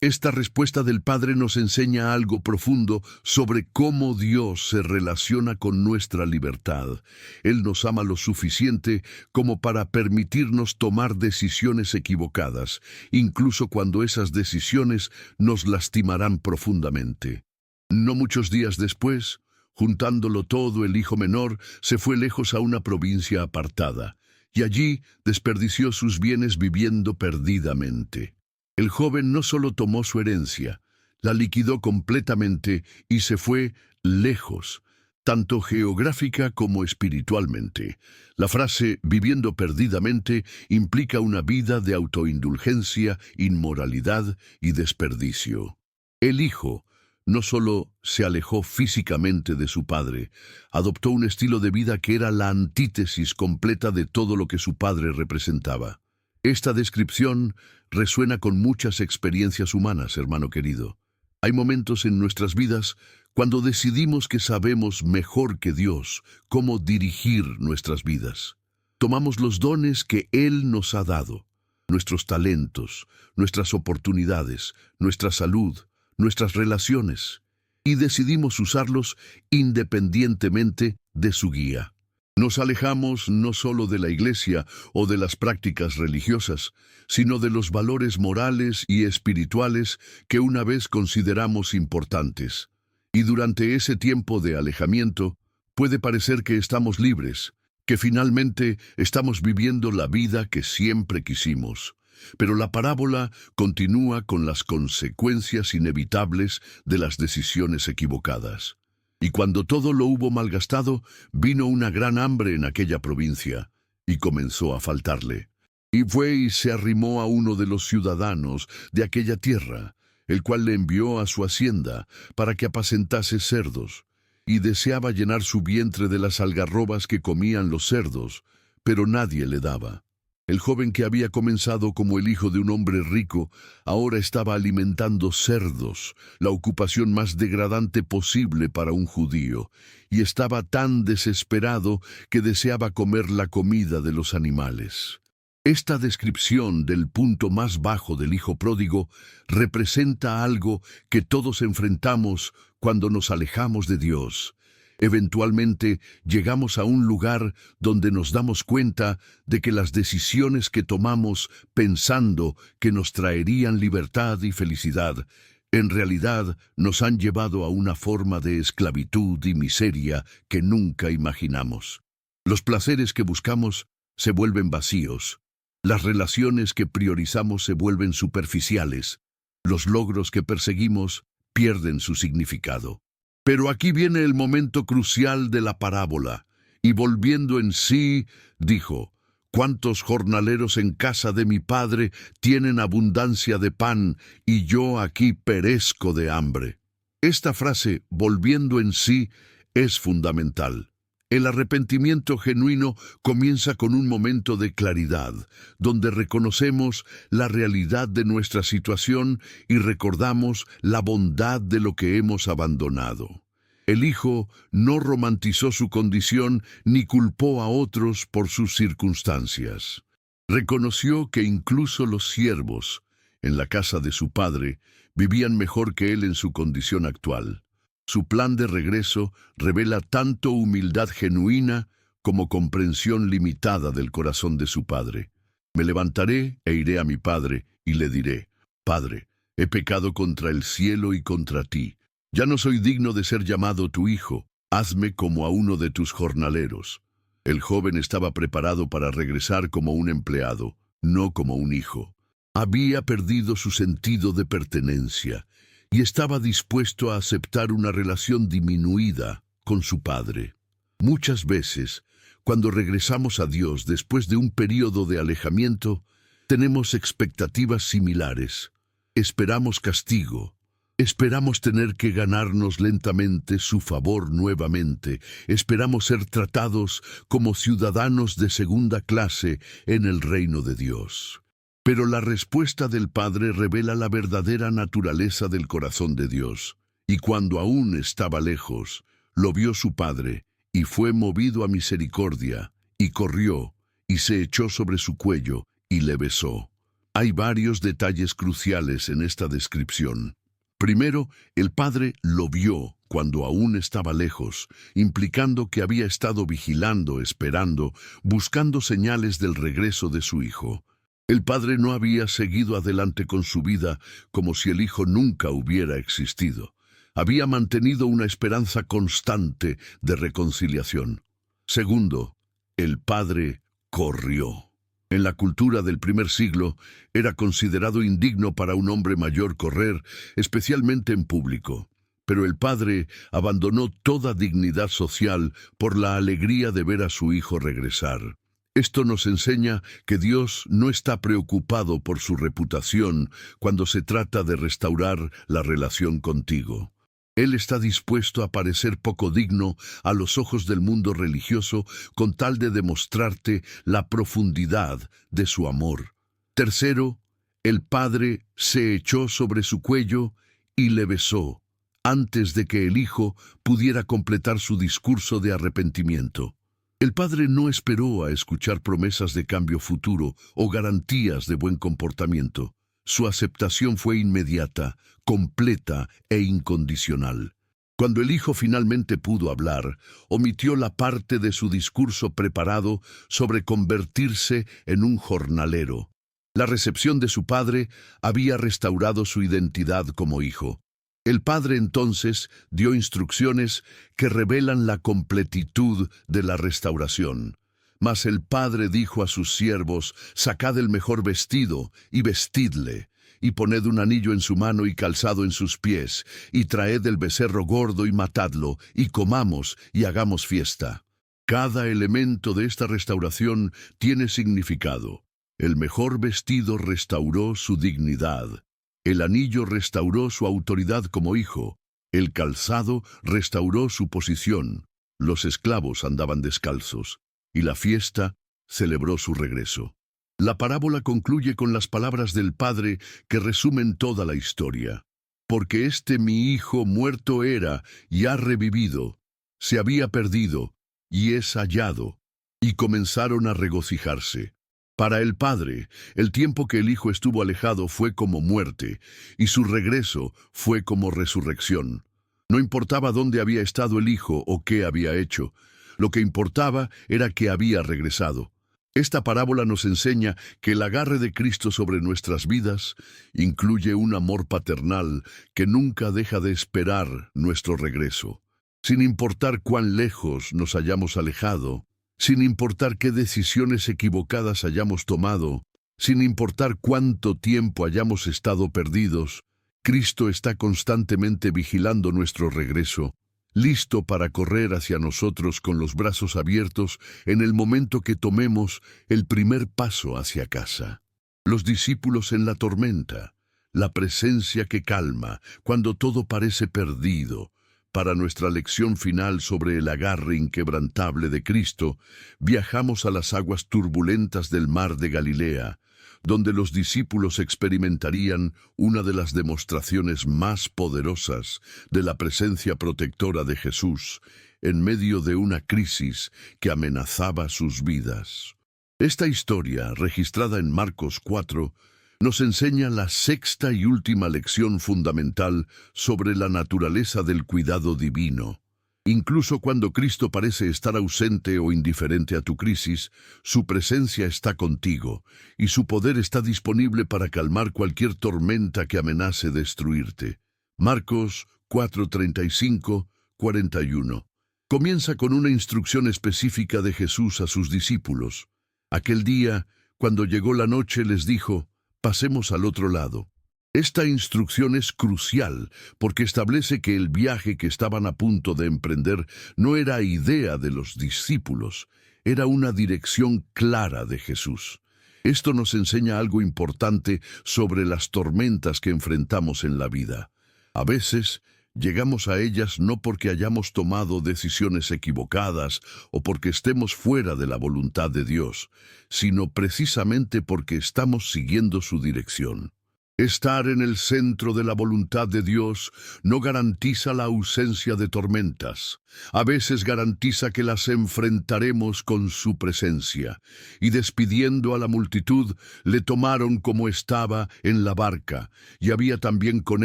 Speaker 1: Esta respuesta del Padre nos enseña algo profundo sobre cómo Dios se relaciona con nuestra libertad. Él nos ama lo suficiente como para permitirnos tomar decisiones equivocadas, incluso cuando esas decisiones nos lastimarán profundamente. No muchos días después, juntándolo todo, el hijo menor se fue lejos a una provincia apartada, y allí desperdició sus bienes viviendo perdidamente. El joven no solo tomó su herencia, la liquidó completamente y se fue lejos, tanto geográfica como espiritualmente. La frase viviendo perdidamente implica una vida de autoindulgencia, inmoralidad y desperdicio. El hijo no solo se alejó físicamente de su padre, adoptó un estilo de vida que era la antítesis completa de todo lo que su padre representaba. Esta descripción resuena con muchas experiencias humanas, hermano querido. Hay momentos en nuestras vidas cuando decidimos que sabemos mejor que Dios cómo dirigir nuestras vidas. Tomamos los dones que Él nos ha dado, nuestros talentos, nuestras oportunidades, nuestra salud, nuestras relaciones, y decidimos usarlos independientemente de su guía. Nos alejamos no solo de la iglesia o de las prácticas religiosas, sino de los valores morales y espirituales que una vez consideramos importantes. Y durante ese tiempo de alejamiento, puede parecer que estamos libres, que finalmente estamos viviendo la vida que siempre quisimos. Pero la parábola continúa con las consecuencias inevitables de las decisiones equivocadas. Y cuando todo lo hubo malgastado, vino una gran hambre en aquella provincia, y comenzó a faltarle. Y fue y se arrimó a uno de los ciudadanos de aquella tierra, el cual le envió a su hacienda para que apacentase cerdos, y deseaba llenar su vientre de las algarrobas que comían los cerdos, pero nadie le daba. El joven que había comenzado como el hijo de un hombre rico, ahora estaba alimentando cerdos, la ocupación más degradante posible para un judío, y estaba tan desesperado que deseaba comer la comida de los animales. Esta descripción del punto más bajo del hijo pródigo representa algo que todos enfrentamos cuando nos alejamos de Dios. Eventualmente llegamos a un lugar donde nos damos cuenta de que las decisiones que tomamos pensando que nos traerían libertad y felicidad, en realidad nos han llevado a una forma de esclavitud y miseria que nunca imaginamos. Los placeres que buscamos se vuelven vacíos. Las relaciones que priorizamos se vuelven superficiales. Los logros que perseguimos pierden su significado. Pero aquí viene el momento crucial de la parábola, y volviendo en sí, dijo: «¿Cuántos jornaleros en casa de mi padre tienen abundancia de pan, y yo aquí perezco de hambre?» Esta frase, volviendo en sí, es fundamental. El arrepentimiento genuino comienza con un momento de claridad, donde reconocemos la realidad de nuestra situación y recordamos la bondad de lo que hemos abandonado. El hijo no romantizó su condición ni culpó a otros por sus circunstancias. Reconoció que incluso los siervos, en la casa de su padre, vivían mejor que él en su condición actual. Su plan de regreso revela tanto humildad genuina como comprensión limitada del corazón de su padre. «Me levantaré e iré a mi padre, y le diré: Padre, he pecado contra el cielo y contra ti. Ya no soy digno de ser llamado tu hijo. Hazme como a uno de tus jornaleros». El joven estaba preparado para regresar como un empleado, no como un hijo. Había perdido su sentido de pertenencia y estaba dispuesto a aceptar una relación disminuida con su padre. Muchas veces, cuando regresamos a Dios después de un periodo de alejamiento, tenemos expectativas similares. Esperamos castigo, Esperamos tener que ganarnos lentamente su favor nuevamente. Esperamos ser tratados como ciudadanos de segunda clase en el reino de Dios. Pero la respuesta del Padre revela la verdadera naturaleza del corazón de Dios. Y cuando aún estaba lejos, lo vio su Padre, y fue movido a misericordia, y corrió, y se echó sobre su cuello, y le besó. Hay varios detalles cruciales en esta descripción. Primero, el Padre lo vio cuando aún estaba lejos, implicando que había estado vigilando, esperando, buscando señales del regreso de su Hijo. El Padre no había seguido adelante con su vida como si el Hijo nunca hubiera existido. Había mantenido una esperanza constante de reconciliación. Segundo, el Padre corrió. En la cultura del primer siglo, era considerado indigno para un hombre mayor correr, especialmente en público. Pero el Padre abandonó toda dignidad social por la alegría de ver a su Hijo regresar. Esto nos enseña que Dios no está preocupado por su reputación cuando se trata de restaurar la relación contigo. Él está dispuesto a parecer poco digno a los ojos del mundo religioso con tal de demostrarte la profundidad de su amor. Tercero, el Padre se echó sobre su cuello y le besó, antes de que el Hijo pudiera completar su discurso de arrepentimiento. El Padre no esperó a escuchar promesas de cambio futuro o garantías de buen comportamiento. Su aceptación fue inmediata, completa e incondicional. Cuando el Hijo finalmente pudo hablar, omitió la parte de su discurso preparado sobre convertirse en un jornalero. La recepción de su Padre había restaurado su identidad como Hijo. El Padre entonces dio instrucciones que revelan la completitud de la restauración. Mas el Padre dijo a sus siervos: «Sacad el mejor vestido, y vestidle, y poned un anillo en su mano y calzado en sus pies, y traed el becerro gordo y matadlo, y comamos y hagamos fiesta». Cada elemento de esta restauración tiene significado. El mejor vestido restauró su dignidad. El anillo restauró su autoridad como hijo. El calzado restauró su posición. Los esclavos andaban descalzos. Y la fiesta celebró su regreso. La parábola concluye con las palabras del Padre que resumen toda la historia. «Porque mi hijo muerto era y ha revivido, se había perdido y es hallado». Y comenzaron a regocijarse. Para el Padre, el tiempo que el Hijo estuvo alejado fue como muerte, y su regreso fue como resurrección. No importaba dónde había estado el Hijo o qué había hecho. Lo que importaba era que había regresado. Esta parábola nos enseña que el agarre de Cristo sobre nuestras vidas incluye un amor paternal que nunca deja de esperar nuestro regreso. Sin importar cuán lejos nos hayamos alejado, sin importar qué decisiones equivocadas hayamos tomado, sin importar cuánto tiempo hayamos estado perdidos, Cristo está constantemente vigilando nuestro regreso, listo para correr hacia nosotros con los brazos abiertos en el momento que tomemos el primer paso hacia casa. Los discípulos en la tormenta, la presencia que calma cuando todo parece perdido. Para nuestra lección final sobre el agarre inquebrantable de Cristo, viajamos a las aguas turbulentas del mar de Galilea, donde los discípulos experimentarían una de las demostraciones más poderosas de la presencia protectora de Jesús en medio de una crisis que amenazaba sus vidas. Esta historia, registrada en Marcos 4, nos enseña la sexta y última lección fundamental sobre la naturaleza del cuidado divino. Incluso cuando Cristo parece estar ausente o indiferente a tu crisis, su presencia está contigo y su poder está disponible para calmar cualquier tormenta que amenace destruirte. Marcos 4:35-41. Comienza con una instrucción específica de Jesús a sus discípulos. Aquel día, cuando llegó la noche, les dijo: «Pasemos al otro lado». Esta instrucción es crucial porque establece que el viaje que estaban a punto de emprender no era idea de los discípulos, era una dirección clara de Jesús. Esto nos enseña algo importante sobre las tormentas que enfrentamos en la vida. A veces llegamos a ellas no porque hayamos tomado decisiones equivocadas o porque estemos fuera de la voluntad de Dios, sino precisamente porque estamos siguiendo su dirección. Estar en el centro de la voluntad de Dios no garantiza la ausencia de tormentas. A veces garantiza que las enfrentaremos con su presencia. Y despidiendo a la multitud, le tomaron como estaba en la barca, y había también con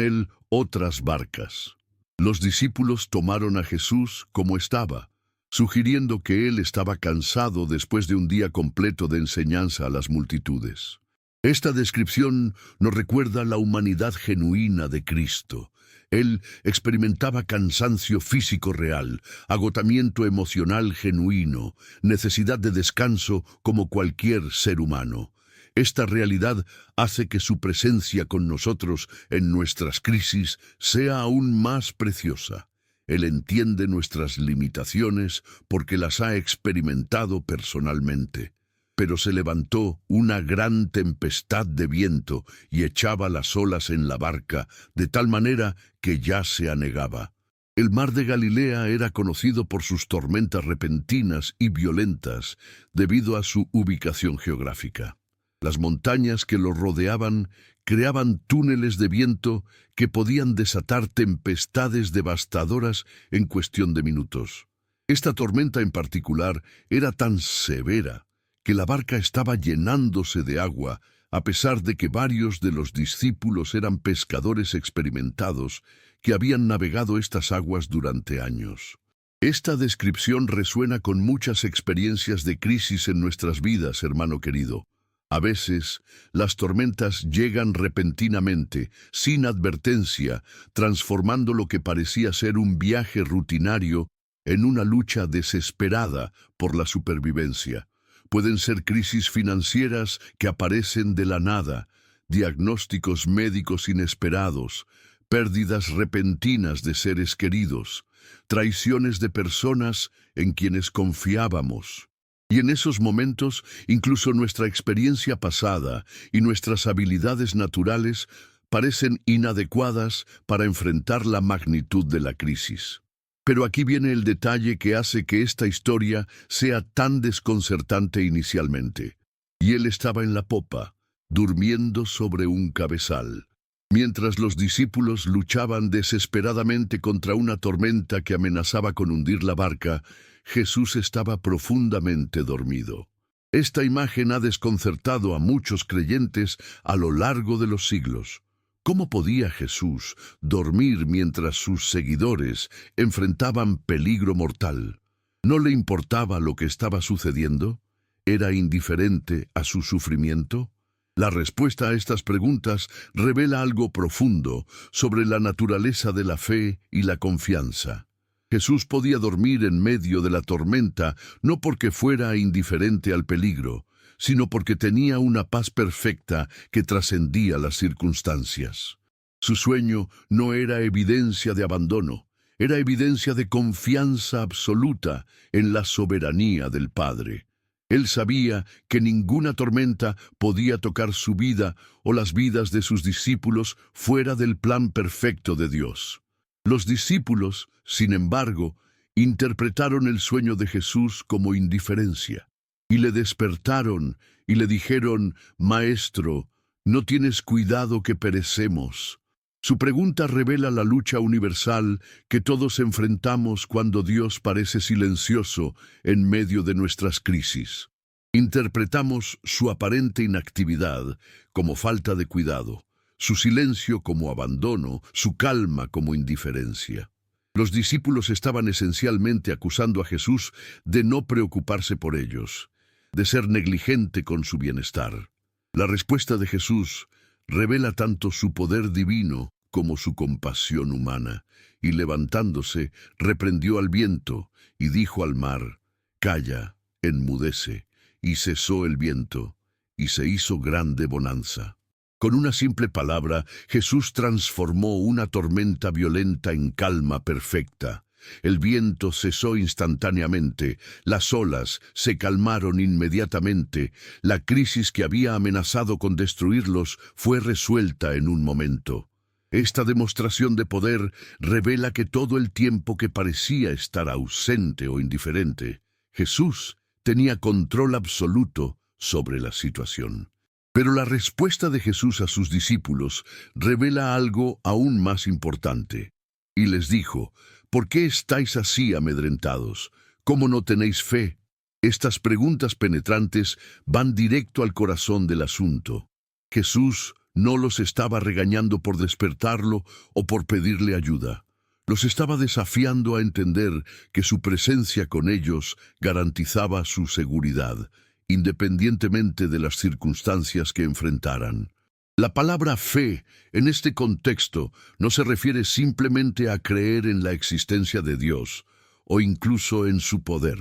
Speaker 1: él otras barcas. Los discípulos tomaron a Jesús como estaba, sugiriendo que él estaba cansado después de un día completo de enseñanza a las multitudes. Esta descripción nos recuerda la humanidad genuina de Cristo. Él experimentaba cansancio físico real, agotamiento emocional genuino, necesidad de descanso como cualquier ser humano. Esta realidad hace que su presencia con nosotros en nuestras crisis sea aún más preciosa. Él entiende nuestras limitaciones porque las ha experimentado personalmente. Pero se levantó una gran tempestad de viento y echaba las olas en la barca, de tal manera que ya se anegaba. El mar de Galilea era conocido por sus tormentas repentinas y violentas debido a su ubicación geográfica. Las montañas que lo rodeaban creaban túneles de viento que podían desatar tempestades devastadoras en cuestión de minutos. Esta tormenta en particular era tan severa que la barca estaba llenándose de agua, a pesar de que varios de los discípulos eran pescadores experimentados que habían navegado estas aguas durante años. Esta descripción resuena con muchas experiencias de crisis en nuestras vidas, hermano querido. A veces, las tormentas llegan repentinamente, sin advertencia, transformando lo que parecía ser un viaje rutinario en una lucha desesperada por la supervivencia. Pueden ser crisis financieras que aparecen de la nada, diagnósticos médicos inesperados, pérdidas repentinas de seres queridos, traiciones de personas en quienes confiábamos. Y en esos momentos, incluso nuestra experiencia pasada y nuestras habilidades naturales parecen inadecuadas para enfrentar la magnitud de la crisis. Pero aquí viene el detalle que hace que esta historia sea tan desconcertante inicialmente. Y él estaba en la popa, durmiendo sobre un cabezal. Mientras los discípulos luchaban desesperadamente contra una tormenta que amenazaba con hundir la barca, Jesús estaba profundamente dormido. Esta imagen ha desconcertado a muchos creyentes a lo largo de los siglos. ¿Cómo podía Jesús dormir mientras sus seguidores enfrentaban peligro mortal? ¿No le importaba lo que estaba sucediendo? ¿Era indiferente a su sufrimiento? La respuesta a estas preguntas revela algo profundo sobre la naturaleza de la fe y la confianza. Jesús podía dormir en medio de la tormenta no porque fuera indiferente al peligro, sino porque tenía una paz perfecta que trascendía las circunstancias. Su sueño no era evidencia de abandono, era evidencia de confianza absoluta en la soberanía del Padre. Él sabía que ninguna tormenta podía tocar su vida o las vidas de sus discípulos fuera del plan perfecto de Dios. Los discípulos, sin embargo, interpretaron el sueño de Jesús como indiferencia. Y le despertaron y le dijeron: «Maestro, ¿no tienes cuidado que perecemos?». Su pregunta revela la lucha universal que todos enfrentamos cuando Dios parece silencioso en medio de nuestras crisis. Interpretamos su aparente inactividad como falta de cuidado, su silencio como abandono, su calma como indiferencia. Los discípulos estaban esencialmente acusando a Jesús de no preocuparse por ellos, de ser negligente con su bienestar. La respuesta de Jesús revela tanto su poder divino como su compasión humana, y levantándose, reprendió al viento y dijo al mar: «Calla, enmudece», y cesó el viento, y se hizo grande bonanza. Con una simple palabra, Jesús transformó una tormenta violenta en calma perfecta. El viento cesó instantáneamente, las olas se calmaron inmediatamente, la crisis que había amenazado con destruirlos fue resuelta en un momento. Esta demostración de poder revela que todo el tiempo que parecía estar ausente o indiferente, Jesús tenía control absoluto sobre la situación. Pero la respuesta de Jesús a sus discípulos revela algo aún más importante. Y les dijo: ¿por qué estáis así amedrentados? ¿Cómo no tenéis fe? Estas preguntas penetrantes van directo al corazón del asunto. Jesús no los estaba regañando por despertarlo o por pedirle ayuda. Los estaba desafiando a entender que su presencia con ellos garantizaba su seguridad, independientemente de las circunstancias que enfrentaran. La palabra fe, en este contexto, no se refiere simplemente a creer en la existencia de Dios, o incluso en su poder.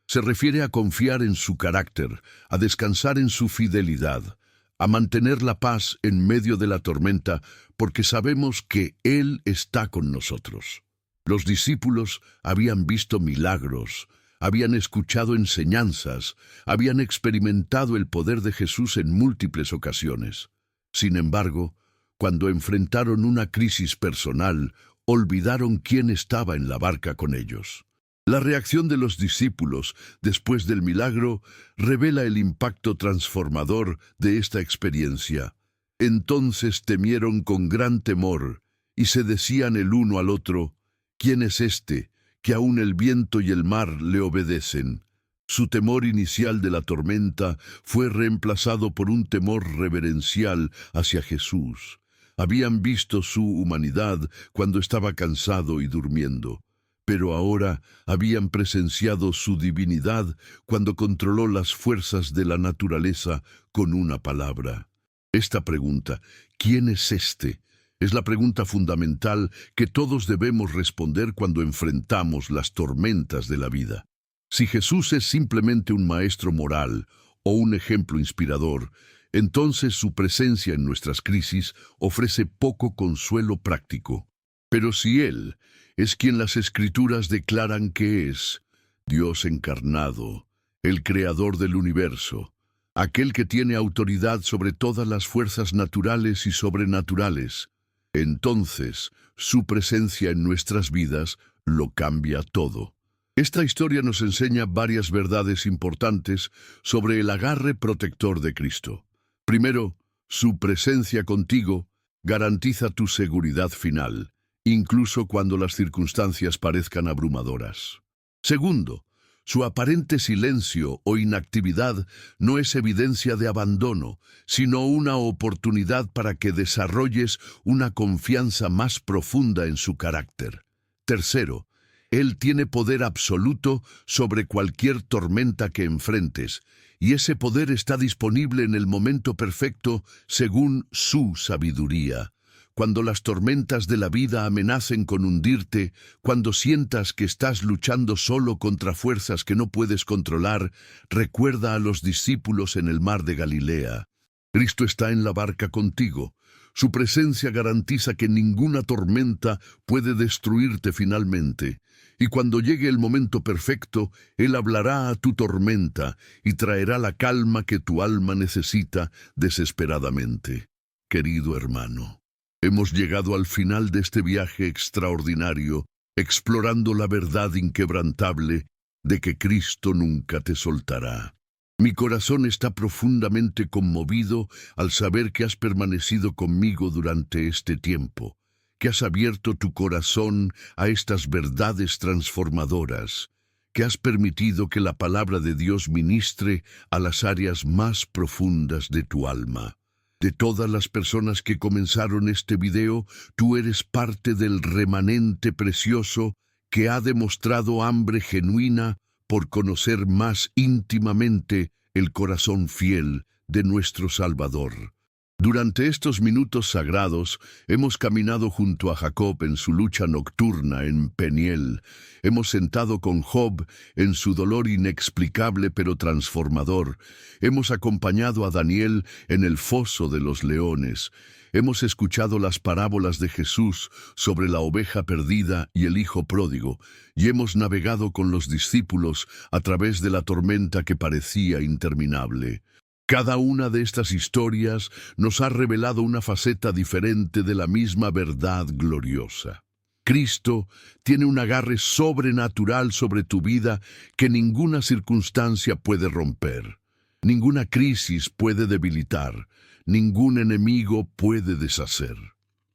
Speaker 1: Se refiere a confiar en su carácter, a descansar en su fidelidad, a mantener la paz en medio de la tormenta, porque sabemos que Él está con nosotros. Los discípulos habían visto milagros, habían escuchado enseñanzas, habían experimentado el poder de Jesús en múltiples ocasiones. Sin embargo, cuando enfrentaron una crisis personal, olvidaron quién estaba en la barca con ellos. La reacción de los discípulos después del milagro revela el impacto transformador de esta experiencia. Entonces temieron con gran temor y se decían el uno al otro: ¿quién es este, que aún el viento y el mar le obedecen? Su temor inicial de la tormenta fue reemplazado por un temor reverencial hacia Jesús. Habían visto su humanidad cuando estaba cansado y durmiendo, pero ahora habían presenciado su divinidad cuando controló las fuerzas de la naturaleza con una palabra. Esta pregunta, ¿quién es este?, es la pregunta fundamental que todos debemos responder cuando enfrentamos las tormentas de la vida. Si Jesús es simplemente un maestro moral o un ejemplo inspirador, entonces su presencia en nuestras crisis ofrece poco consuelo práctico. Pero si Él es quien las Escrituras declaran que es, Dios encarnado, el Creador del universo, aquel que tiene autoridad sobre todas las fuerzas naturales y sobrenaturales, entonces su presencia en nuestras vidas lo cambia todo. Esta historia nos enseña varias verdades importantes sobre el agarre protector de Cristo. Primero, su presencia contigo garantiza tu seguridad final, incluso cuando las circunstancias parezcan abrumadoras. Segundo, su aparente silencio o inactividad no es evidencia de abandono, sino una oportunidad para que desarrolles una confianza más profunda en su carácter. Tercero, Él tiene poder absoluto sobre cualquier tormenta que enfrentes, y ese poder está disponible en el momento perfecto según su sabiduría. Cuando las tormentas de la vida amenacen con hundirte, cuando sientas que estás luchando solo contra fuerzas que no puedes controlar, recuerda a los discípulos en el mar de Galilea. Cristo está en la barca contigo. Su presencia garantiza que ninguna tormenta puede destruirte finalmente. Y cuando llegue el momento perfecto, Él hablará a tu tormenta y traerá la calma que tu alma necesita desesperadamente. Querido hermano, hemos llegado al final de este viaje extraordinario, explorando la verdad inquebrantable de que Cristo nunca te soltará. Mi corazón está profundamente conmovido al saber que has permanecido conmigo durante este tiempo, que has abierto tu corazón a estas verdades transformadoras, que has permitido que la palabra de Dios ministre a las áreas más profundas de tu alma. De todas las personas que comenzaron este video, tú eres parte del remanente precioso que ha demostrado hambre genuina por conocer más íntimamente el corazón fiel de nuestro Salvador. Durante estos minutos sagrados, hemos caminado junto a Jacob en su lucha nocturna en Peniel. Hemos sentado con Job en su dolor inexplicable pero transformador. Hemos acompañado a Daniel en el foso de los leones. Hemos escuchado las parábolas de Jesús sobre la oveja perdida y el hijo pródigo, y hemos navegado con los discípulos a través de la tormenta que parecía interminable. Cada una de estas historias nos ha revelado una faceta diferente de la misma verdad gloriosa. Cristo tiene un agarre sobrenatural sobre tu vida que ninguna circunstancia puede romper, ninguna crisis puede debilitar, ningún enemigo puede deshacer.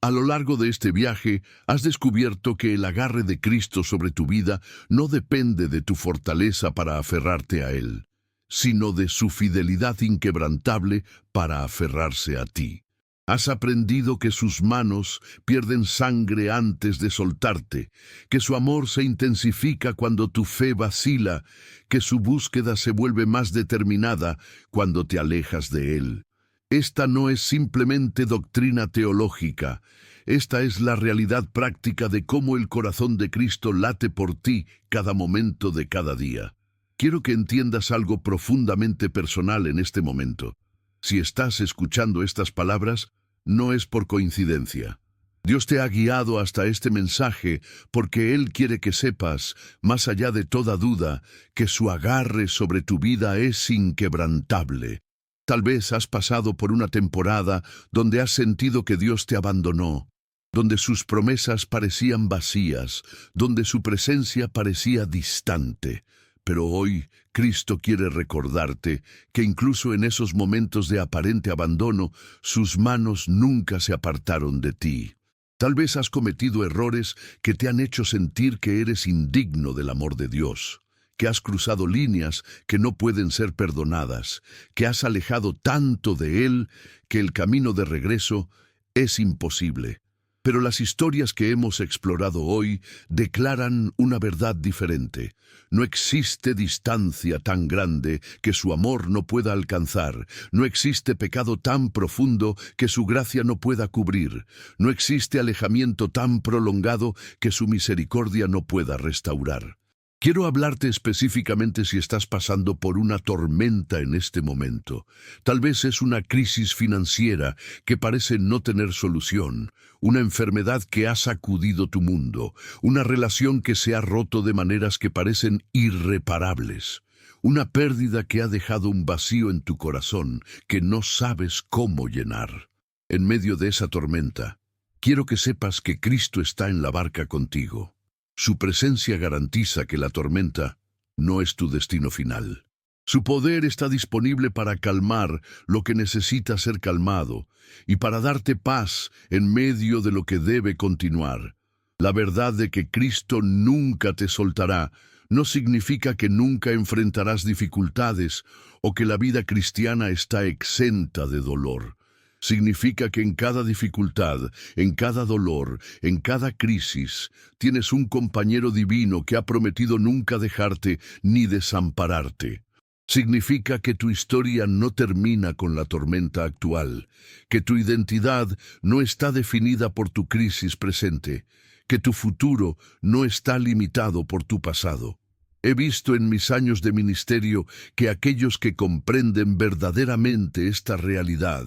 Speaker 1: A lo largo de este viaje, has descubierto que el agarre de Cristo sobre tu vida no depende de tu fortaleza para aferrarte a Él, sino de su fidelidad inquebrantable para aferrarse a ti. Has aprendido que sus manos pierden sangre antes de soltarte, que su amor se intensifica cuando tu fe vacila, que su búsqueda se vuelve más determinada cuando te alejas de Él. Esta no es simplemente doctrina teológica, esta es la realidad práctica de cómo el corazón de Cristo late por ti cada momento de cada día. Quiero que entiendas algo profundamente personal en este momento. Si estás escuchando estas palabras, no es por coincidencia. Dios te ha guiado hasta este mensaje porque Él quiere que sepas, más allá de toda duda, que su agarre sobre tu vida es inquebrantable. Tal vez has pasado por una temporada donde has sentido que Dios te abandonó, donde sus promesas parecían vacías, donde su presencia parecía distante. Pero hoy Cristo quiere recordarte que incluso en esos momentos de aparente abandono, sus manos nunca se apartaron de ti. Tal vez has cometido errores que te han hecho sentir que eres indigno del amor de Dios, que has cruzado líneas que no pueden ser perdonadas, que has alejado tanto de Él que el camino de regreso es imposible. Pero las historias que hemos explorado hoy declaran una verdad diferente. No existe distancia tan grande que su amor no pueda alcanzar. No existe pecado tan profundo que su gracia no pueda cubrir. No existe alejamiento tan prolongado que su misericordia no pueda restaurar. Quiero hablarte específicamente si estás pasando por una tormenta en este momento. Tal vez es una crisis financiera que parece no tener solución, una enfermedad que ha sacudido tu mundo, una relación que se ha roto de maneras que parecen irreparables, una pérdida que ha dejado un vacío en tu corazón que no sabes cómo llenar. En medio de esa tormenta, quiero que sepas que Cristo está en la barca contigo. Su presencia garantiza que la tormenta no es tu destino final. Su poder está disponible para calmar lo que necesita ser calmado y para darte paz en medio de lo que debe continuar. La verdad de que Cristo nunca te soltará no significa que nunca enfrentarás dificultades o que la vida cristiana está exenta de dolor. Significa que en cada dificultad, en cada dolor, en cada crisis, tienes un compañero divino que ha prometido nunca dejarte ni desampararte. Significa que tu historia no termina con la tormenta actual, que tu identidad no está definida por tu crisis presente, que tu futuro no está limitado por tu pasado. He visto en mis años de ministerio que aquellos que comprenden verdaderamente esta realidad,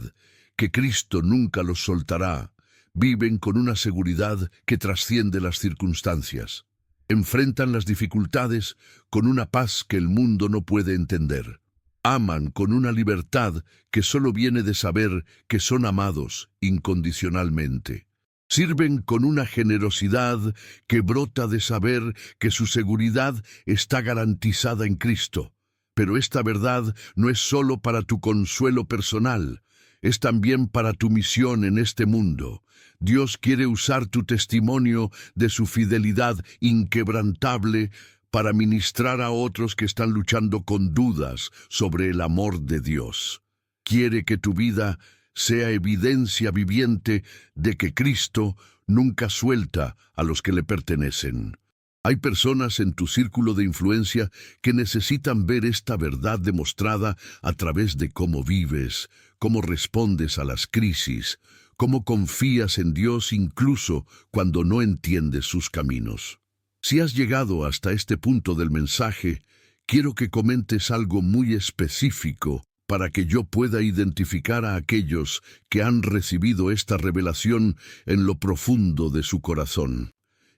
Speaker 1: que Cristo nunca los soltará, viven con una seguridad que trasciende las circunstancias. Enfrentan las dificultades con una paz que el mundo no puede entender. Aman con una libertad que solo viene de saber que son amados incondicionalmente. Sirven con una generosidad que brota de saber que su seguridad está garantizada en Cristo. Pero esta verdad no es solo para tu consuelo personal, es también para tu misión en este mundo. Dios quiere usar tu testimonio de su fidelidad inquebrantable para ministrar a otros que están luchando con dudas sobre el amor de Dios. Quiere que tu vida sea evidencia viviente de que Cristo nunca suelta a los que le pertenecen. Hay personas en tu círculo de influencia que necesitan ver esta verdad demostrada a través de cómo vives, cómo respondes a las crisis, cómo confías en Dios incluso cuando no entiendes sus caminos. Si has llegado hasta este punto del mensaje, quiero que comentes algo muy específico para que yo pueda identificar a aquellos que han recibido esta revelación en lo profundo de su corazón.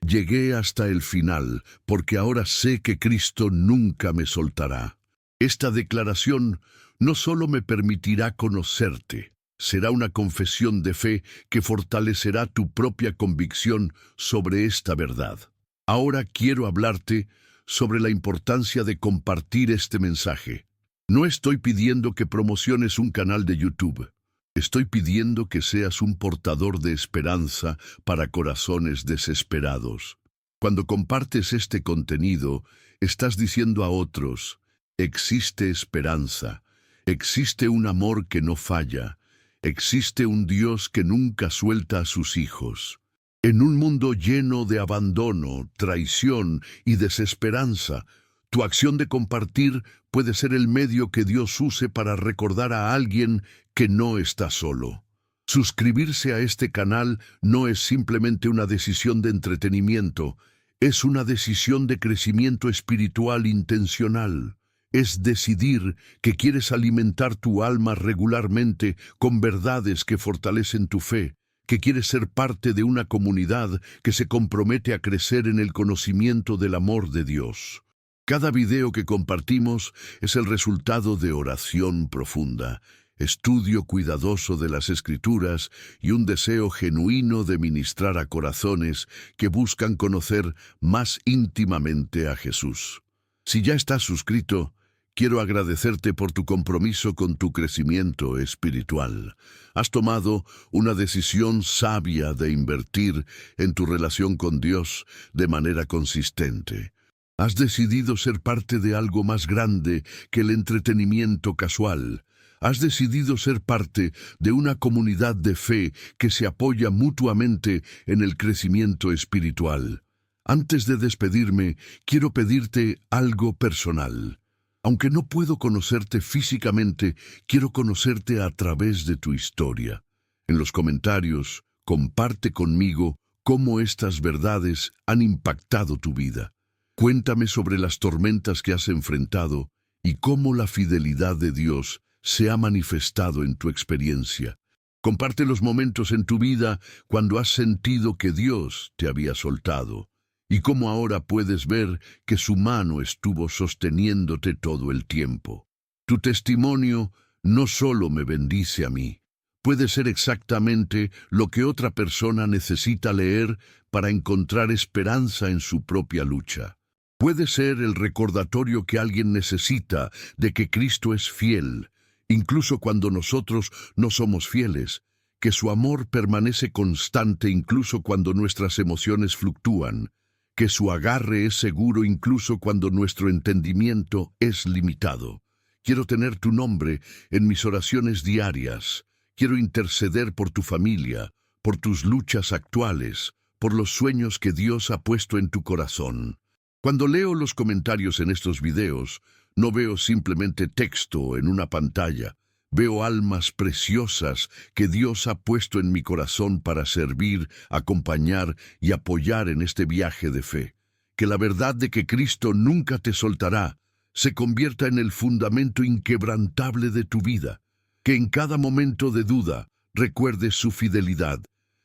Speaker 1: Llegué hasta el final, porque ahora sé que Cristo nunca me soltará. Esta declaración no solo me permitirá conocerte, será una confesión de fe que fortalecerá tu propia convicción sobre esta verdad. Ahora quiero hablarte sobre la importancia de compartir este mensaje. No estoy pidiendo que promociones un canal de YouTube. Estoy pidiendo que seas un portador de esperanza para corazones desesperados. Cuando compartes este contenido, estás diciendo a otros: existe esperanza, existe un amor que no falla, existe un Dios que nunca suelta a sus hijos. En un mundo lleno de abandono, traición y desesperanza, tu acción de compartir puede ser el medio que Dios use para recordar a alguien que no está solo. Suscribirse a este canal no es simplemente una decisión de entretenimiento, es una decisión de crecimiento espiritual intencional. Es decidir que quieres alimentar tu alma regularmente con verdades que fortalecen tu fe, que quieres ser parte de una comunidad que se compromete a crecer en el conocimiento del amor de Dios. Cada video que compartimos es el resultado de oración profunda, estudio cuidadoso de las Escrituras y un deseo genuino de ministrar a corazones que buscan conocer más íntimamente a Jesús. Si ya estás suscrito, quiero agradecerte por tu compromiso con tu crecimiento espiritual. Has tomado una decisión sabia de invertir en tu relación con Dios de manera consistente. Has decidido ser parte de algo más grande que el entretenimiento casual. Has decidido ser parte de una comunidad de fe que se apoya mutuamente en el crecimiento espiritual. Antes de despedirme, quiero pedirte algo personal. Aunque no puedo conocerte físicamente, quiero conocerte a través de tu historia. En los comentarios, comparte conmigo cómo estas verdades han impactado tu vida. Cuéntame sobre las tormentas que has enfrentado y cómo la fidelidad de Dios se ha manifestado en tu experiencia. Comparte los momentos en tu vida cuando has sentido que Dios te había soltado y cómo ahora puedes ver que su mano estuvo sosteniéndote todo el tiempo. Tu testimonio no solo me bendice a mí, puede ser exactamente lo que otra persona necesita leer para encontrar esperanza en su propia lucha. Puede ser el recordatorio que alguien necesita de que Cristo es fiel, incluso cuando nosotros no somos fieles, que su amor permanece constante incluso cuando nuestras emociones fluctúan, que su agarre es seguro incluso cuando nuestro entendimiento es limitado. Quiero tener tu nombre en mis oraciones diarias. Quiero interceder por tu familia, por tus luchas actuales, por los sueños que Dios ha puesto en tu corazón. Cuando leo los comentarios en estos videos, no veo simplemente texto en una pantalla. Veo almas preciosas que Dios ha puesto en mi corazón para servir, acompañar y apoyar en este viaje de fe. Que la verdad de que Cristo nunca te soltará se convierta en el fundamento inquebrantable de tu vida. Que en cada momento de duda recuerdes su fidelidad.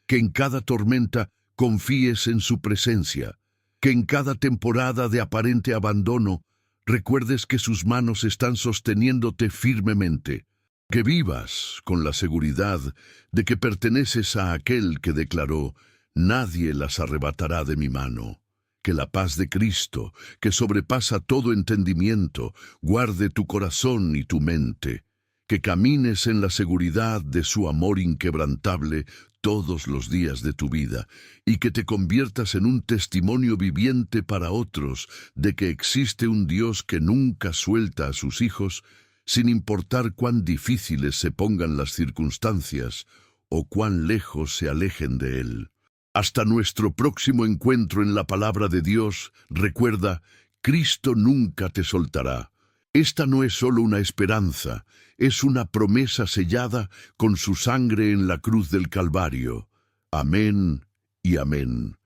Speaker 1: Que en cada tormenta confíes en su presencia. Que en cada temporada de aparente abandono recuerdes que sus manos están sosteniéndote firmemente. Que vivas con la seguridad de que perteneces a aquel que declaró: nadie las arrebatará de mi mano. Que la paz de Cristo, que sobrepasa todo entendimiento, guarde tu corazón y tu mente. Que camines en la seguridad de su amor inquebrantable todos los días de tu vida, y que te conviertas en un testimonio viviente para otros de que existe un Dios que nunca suelta a sus hijos, sin importar cuán difíciles se pongan las circunstancias o cuán lejos se alejen de Él. Hasta nuestro próximo encuentro en la palabra de Dios, recuerda, Cristo nunca te soltará. Esta no es solo una esperanza, es una promesa sellada con su sangre en la cruz del Calvario. Amén y amén.